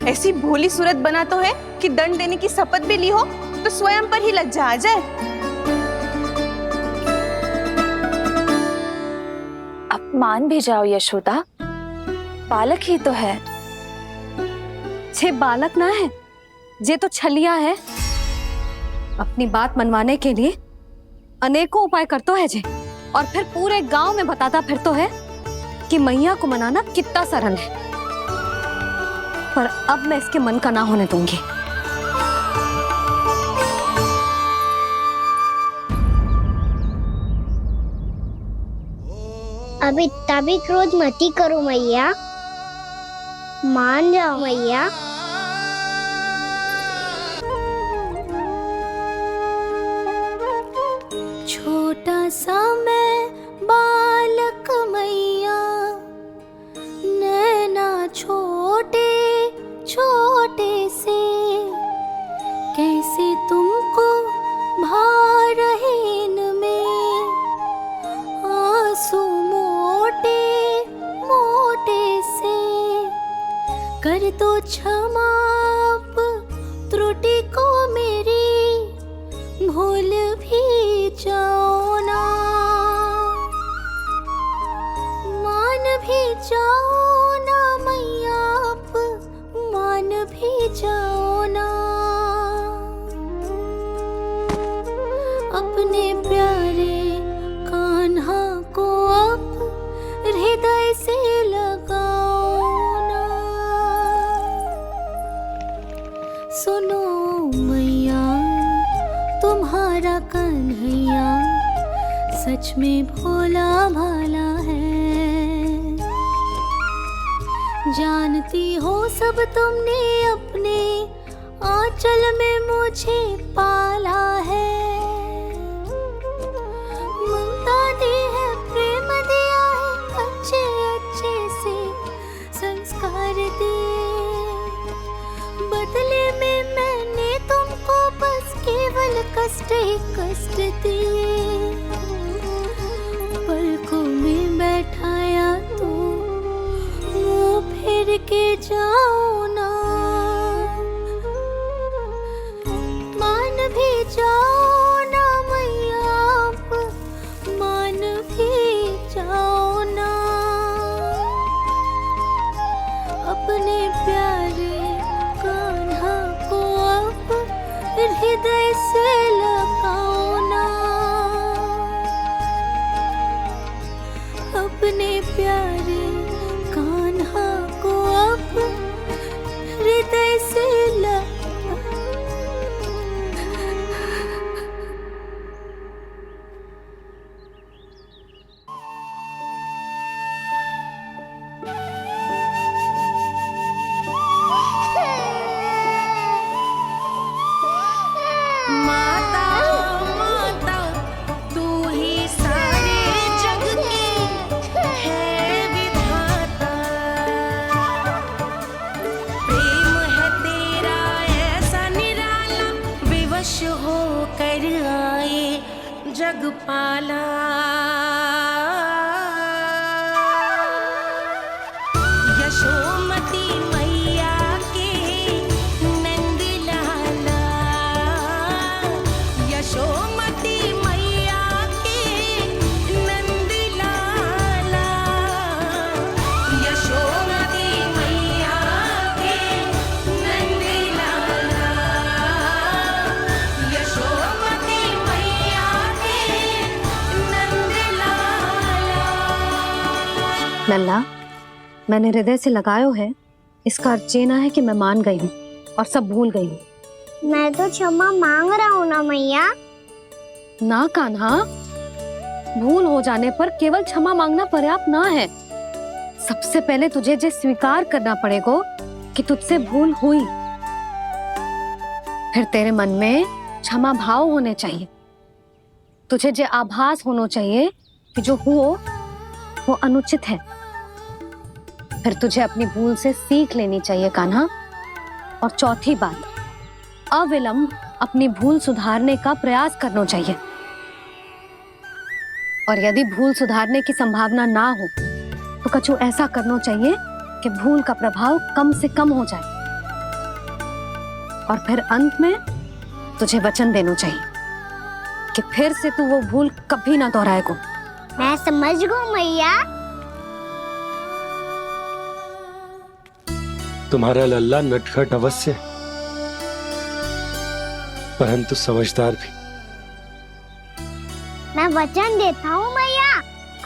ऐसी भोली सूरत बना तो है कि दंड देने की शपथ भी ली हो तो स्वयं पर ही लज्जा आ जाए। अब मान भी जाओ यशोदा, बालक ही तो है। छे बालक ना है, जे तो छलिया है। अपनी बात मनवाने के लिए अनेकों उपाय करतो है जे, और फिर पूरे गांव में बताता फिरतो है कि मैया को मनाना कितना सरल है। पर अब मैं इसके मन का ना होने दूंगी। अब इतना भी क्रोध मती करो मैया, मान जाओ मैया। छोटा सा मैं बालक मैया, नैना छोटे छोटे से, कैसे तुमको भा रहे इनमें आंसू मोटे मोटे से। कर दो क्षमा त्रुटि को मेरी, भूल भी जाओ ना, मान भी जाओ ना मैया, आप मान भी जाओ ना। अपने प्यारे कान्हा को अब हृदय से लगाओ ना। सुनो मैया, तुम्हारा कन्हैया सच में भोला भाला है। जानती हो सब तुमने अपने आंचल में मुझे पाला है। ममता दी है, प्रेम दिया है, अच्छे अच्छे से संस्कार दिए। बदले में मैंने तुमको बस केवल कष्ट ही कष्ट दिए। पलकों में बैठाया तो मुंह फेर के जाओ ना, मान भी जाओ ना मैया, आप मान भी जाओ ना। अपने प्यारे कान्हा को अब हृदय से लगाओ ना। अपने प्यारे कान्हा को अब हृदय से माता माता तू ही सारे जग की है विधाता। प्रेम है तेरा ऐसा निराला, विवश हो कर आए जग पाला। यशोमती मैया के नंद लाला, यशोमती मैया के नंद लाला, यशोमती मैया के नंद लाला, यशोमती मैया के नंद लाला। लल्ला, मैंने हृदय से लगायो है, इसका अर्थ ये ना है कि मैं मान गई हूँ और सब भूल गई हूँ। मैं तो क्षमा मांग रहा हूँ ना मैया। ना कान्हा, भूल हो जाने पर केवल क्षमा मांगना पर्याप्त ना है। सबसे पहले तुझे ये स्वीकार करना पड़ेगा कि तुझसे भूल हुई। फिर तेरे मन में क्षमा भाव होने चाहिए। तुझे ये आभास होना चाहिए कि जो हुआ वो अनुचित है। फिर तुझे अपनी भूल से सीख लेनी चाहिए कान्हा। और चौथी बात, अविलंब अपनी भूल सुधारने का प्रयास करना चाहिए। और यदि भूल सुधारने की संभावना ना हो तो कछु ऐसा करना चाहिए कि भूल का प्रभाव कम से कम हो जाए। और फिर अंत में तुझे वचन देना चाहिए कि फिर से तू वो भूल कभी ना दोहराएगा। मैं समझ गई मैया। तुम्हारा लल्ला नटखट अवश्य, परंतु समझदार भी। मैं वचन देता हूँ मैया,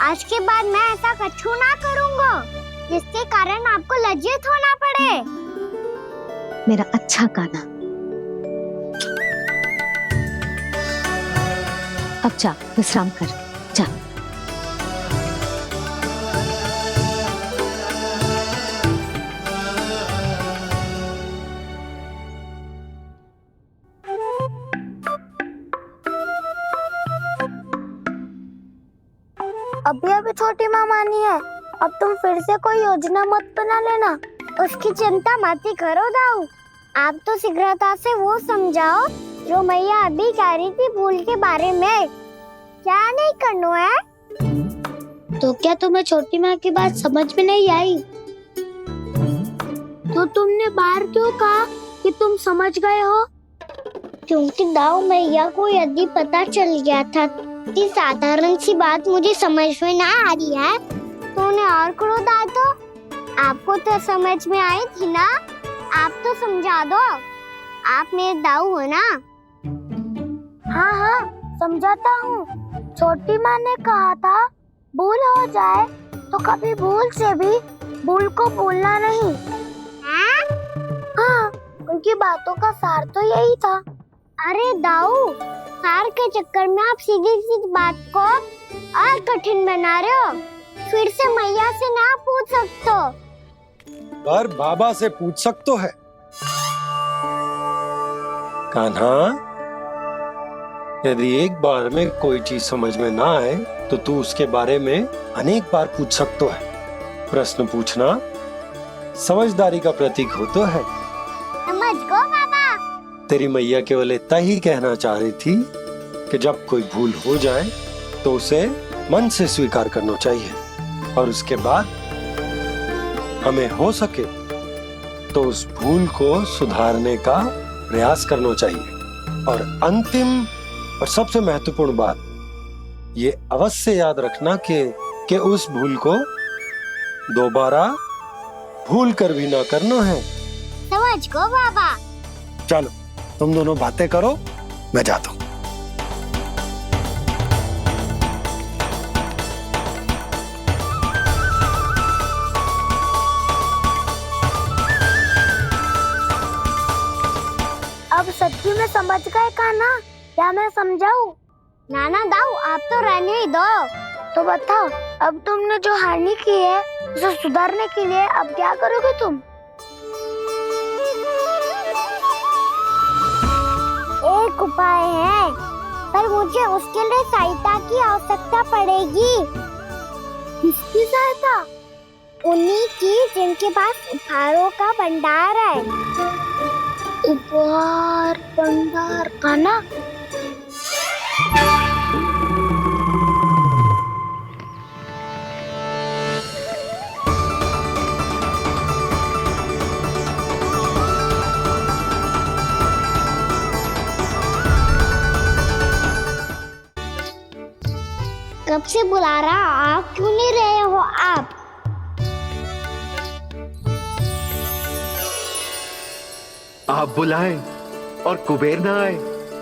आज के बाद मैं ऐसा कछु ना करूँगा जिसके कारण आपको लज्जित होना पड़े। मेरा अच्छा कान्हा, अब जा विश्राम कर, जा। छोटी माँ मानी है। अब तुम फिर से कोई योजना मत बना लेना। उसकी चिंता मत ही करो दाऊ। आप तो शीघ्रता से वो समझाओ जो मैया अभी कह रही थी भूल के बारे में। क्या नहीं करना है? तो क्या तुम्हें छोटी माँ की बात समझ में नहीं आई? तो तुमने बाहर क्यों कहा कि तुम समझ गए हो? क्योंकि दाऊ मैया को यदि पता चल गया था कि साधारण सी बात मुझे समझ में ना आ रही है तो उन्हें और क्रोध आया। तो आपको तो समझ में आई थी ना, आप तो समझा दो। आप मेरे दाऊ हो ना। हाँ हाँ समझाता हूँ। छोटी माँ ने कहा था भूल हो जाए तो कभी भूल से भी भूल को भूलना नहीं। हाँ उनकी बातों का सार तो यही था। अरे दाऊ, सार के चक्कर में आप सीधी सीधी बात को और कठिन बना रहे हो। फिर से मैया से ना पूछ सकते हो, पर बाबा से पूछ सकते है। कान्हा, यदि एक बार में कोई चीज समझ में ना आए तो तू उसके बारे में अनेक बार पूछ सकते है। प्रश्न पूछना समझदारी का प्रतीक होता है। समझ गो बाबा। तेरी मैया केवल इतना ही कहना चाह रही थी कि जब कोई भूल हो जाए तो उसे मन से स्वीकार करना चाहिए और उसके बाद हमें हो सके तो उस भूल को सुधारने का प्रयास करना चाहिए। और अंतिम और सबसे महत्वपूर्ण बात ये अवश्य याद रखना कि उस भूल को दोबारा भूल कर भी ना करना है। समझ गो बाबा। चलो तुम दोनों बातें करो, मैं जाता हूँ। अब सच्ची में समझ गए कान्हा? क्या मैं समझाऊं? नाना दाऊ आप तो रहने ही दो। तो बताओ अब तुमने जो हानि की है उसे सुधारने के लिए अब क्या करोगे तुम? एक उपाय है, पर मुझे उसके लिए सहायता की आवश्यकता पड़ेगी। किसकी सहायता? उन्हीं की जिनके पास उपहारों का भंडार है। उपहार भंडार का ना? कब से बुला रहा, आप क्यों नहीं रहे हो? आप बुलाएं और कुबेर ना आए,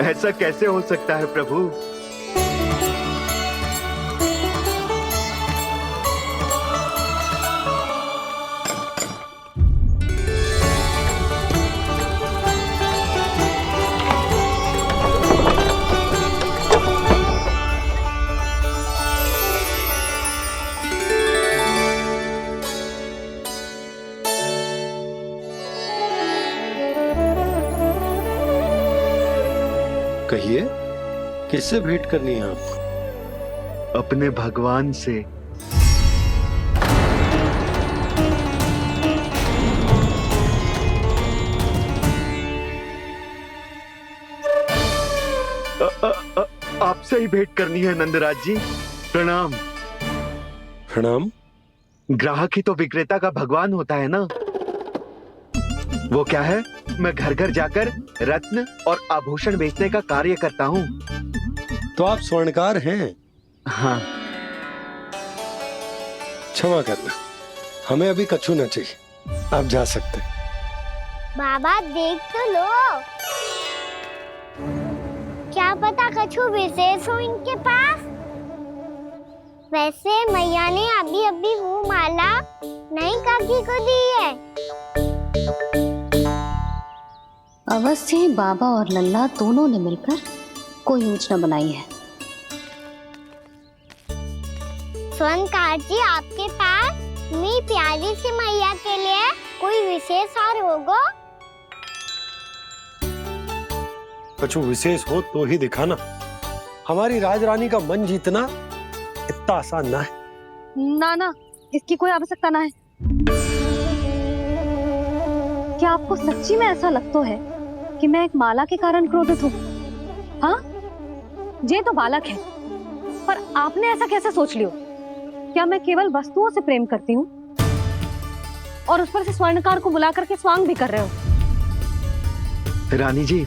ऐसा कैसे हो सकता है प्रभु? कहिए, किससे भेंट करनी है आपको? अपने भगवान से। आपसे ही भेंट करनी है नंदराज जी। प्रणाम। प्रणाम। ग्राहक ही तो विक्रेता का भगवान होता है ना। वो क्या है, मैं घर घर जाकर रत्न और आभूषण बेचने का कार्य करता हूँ। तो आप स्वर्णकार हैं? हाँ। क्षमा करना, हमें अभी कछु न चाहिए, आप जा सकते। बाबा देख तो लो, क्या पता कछु विशेष हो इनके पास। वैसे मैया ने अभी अभी वो माला नई काकी को दी है। अवश्य ही बाबा और लल्ला दोनों ने मिलकर कोई योजना बनाई है। स्वर्णकार जी, आपके पास मेरी प्यारी सी मैया के लिए कोई विशेष हार होगा? कछु विशेष हो तो ही दिखाना। हमारी राजरानी का मन जीतना इतना आसान ना है। ना ना, इसकी कोई आवश्यकता ना है। क्या आपको सच्ची में ऐसा लगता है कि मैं एक माला के कारण क्रोधित हूँ? हाँ, ये तो बालक है, पर आपने ऐसा कैसे सोच लियो? क्या मैं केवल वस्तुओं से प्रेम करती हूँ और उस पर से स्वर्णकार को बुला करके स्वांग भी कर रहे हो? रानी जी,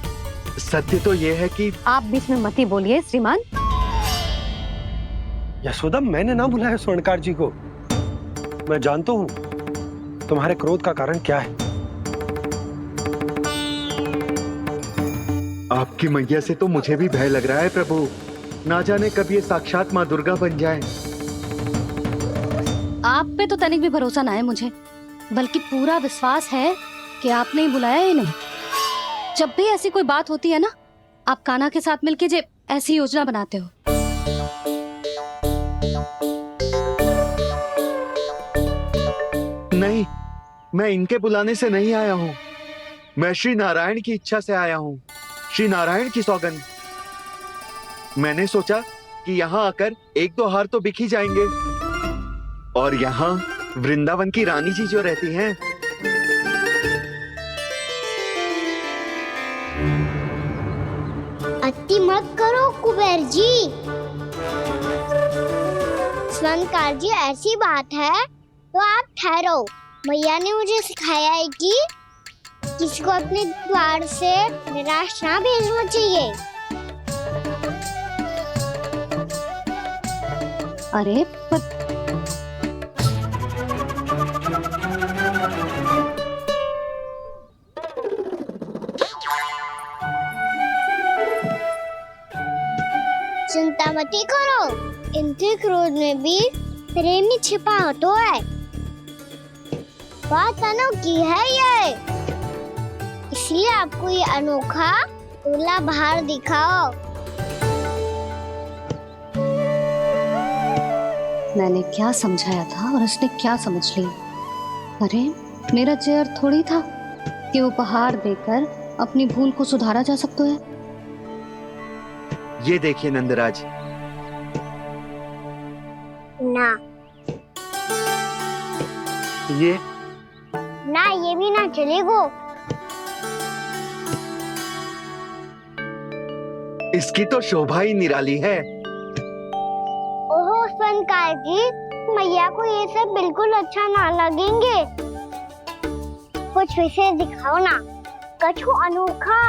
सत्य तो ये है कि आप बीच में मत ही बोलिए श्रीमान। यशोदा, मैंने ना बुलाया स्वर्णकार जी को। मैं जानता हूँ तुम्हारे क्रोध का कारण क्या है। आपकी मैया से तो मुझे भी भय लग रहा है प्रभु। ना जाने कब ये साक्षात माँ दुर्गा बन जाए। आप पे तो तनिक भी भरोसा ना है मुझे, बल्कि पूरा विश्वास है कि आपने ही बुलाया ही नहीं। जब भी ऐसी कोई बात होती है ना, आप कान्हा के साथ मिलके जे ऐसी योजना बनाते हो। नहीं, मैं इनके बुलाने से नहीं आया हूँ। मैं श्री नारायण की इच्छा से आया हूँ, श्री नारायण की सौगंध। मैंने सोचा कि यहाँ आकर एक दो हार तो बिक ही जाएंगे, और यहाँ वृंदावन की रानी जी जो रहती हैं। अति मत करो कुबेर जी। स्वर्णकार जी, ऐसी बात है तो आप ठहरो। मैया ने मुझे सिखाया है कि किसी को अपने द्वार से निराश ना भेजना चाहिए। अरे पर चिंता मत करो, इनके क्रोध में भी प्रेम ही छिपा होता है। बात अनोखी है ये, इसलिए आपको ये अनोखा दूल्हा बाहर दिखाओ। मैंने क्या समझाया था और उसने क्या समझ लिया? अरे मेरा चेयर थोड़ी था कि उपहार देकर अपनी भूल को सुधारा जा सकता है। ये देखिए नंदराज। ना ये ना, ये भी ना चलेगो। इसकी तो शोभा ही निराली है। ओहो स्वर्णकार जी, मैया को ये सब बिल्कुल अच्छा ना लगेंगे। कुछ विशेष दिखाओ ना, कुछ अनोखा।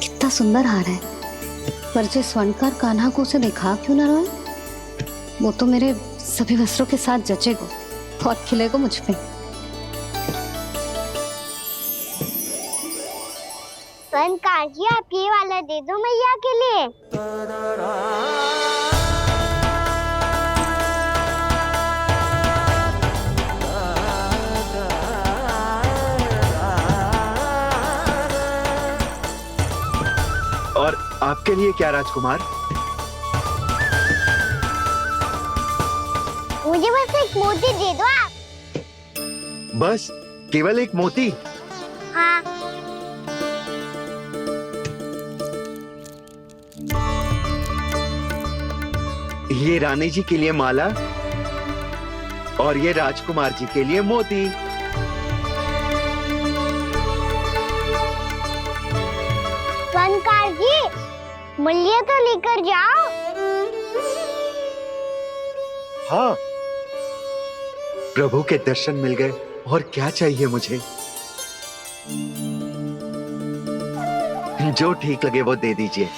कितना सुंदर हार है, पर जो स्वर्णकार कान्हा को उसे देखा क्यों ना रोए? वो तो मेरे सभी वस्त्रों के साथ जचेगा, बहुत खिलेगा मुझ पे। स्वर्णकार जी, आप ये वाला दे दो मैया के लिए। और आपके लिए क्या राजकुमार? मुझे बस एक मोती दे दो आप। बस केवल एक मोती? हाँ। ये रानी जी के लिए माला और ये राजकुमार जी के लिए मोती। स्वर्णकार जी, मूल्य तो लेकर जाओ। हाँ, प्रभु के दर्शन मिल गए, और क्या चाहिए मुझे? जो ठीक लगे वो दे दीजिए।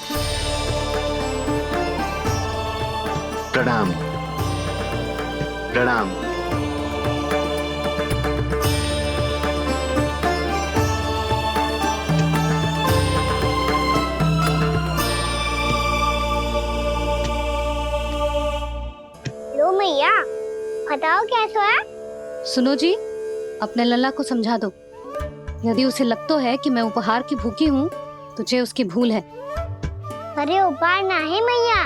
प्रणाम प्रणाम। लो मैया, बताओ कैसा है? सुनो जी, अपने लल्ला को समझा दो। यदि उसे लगता है कि मैं उपहार की भूखी हूँ, तो ये उसकी भूल है। अरे उपहार ना है मैया,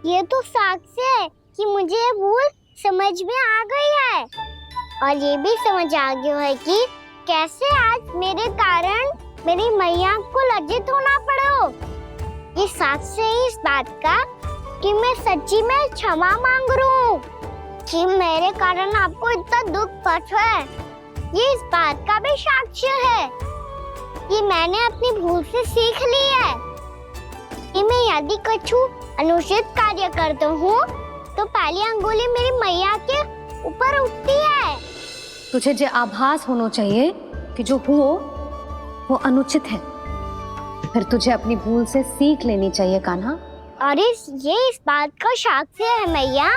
ये तो साक्ष्य है कि मुझे ये भूल समझ में आ गई है। और ये भी समझ आ गया है कि कैसे आज मेरे कारण मेरी मैया को लज्जित होना पड़ो। ये साक्ष्य है इस बात का कि मैं सच्ची में क्षमा मांग रहा हूँ कि मेरे कारण आपको इतना दुख पहुंचा है। ये इस बात का भी साक्ष्य है कि मैंने अपनी भूल से सीख ली है कि मैं यदि कुछ अनुचित कार्य करता हूँ तो पहली अंगुली मेरी मैया के ऊपर उठती है। तुझे जो आभास होना चाहिए कि जो हुआ वो अनुचित है, फिर तुझे अपनी भूल से सीख लेनी चाहिए कान्हा। और ये इस बात का साक्ष्य है मैया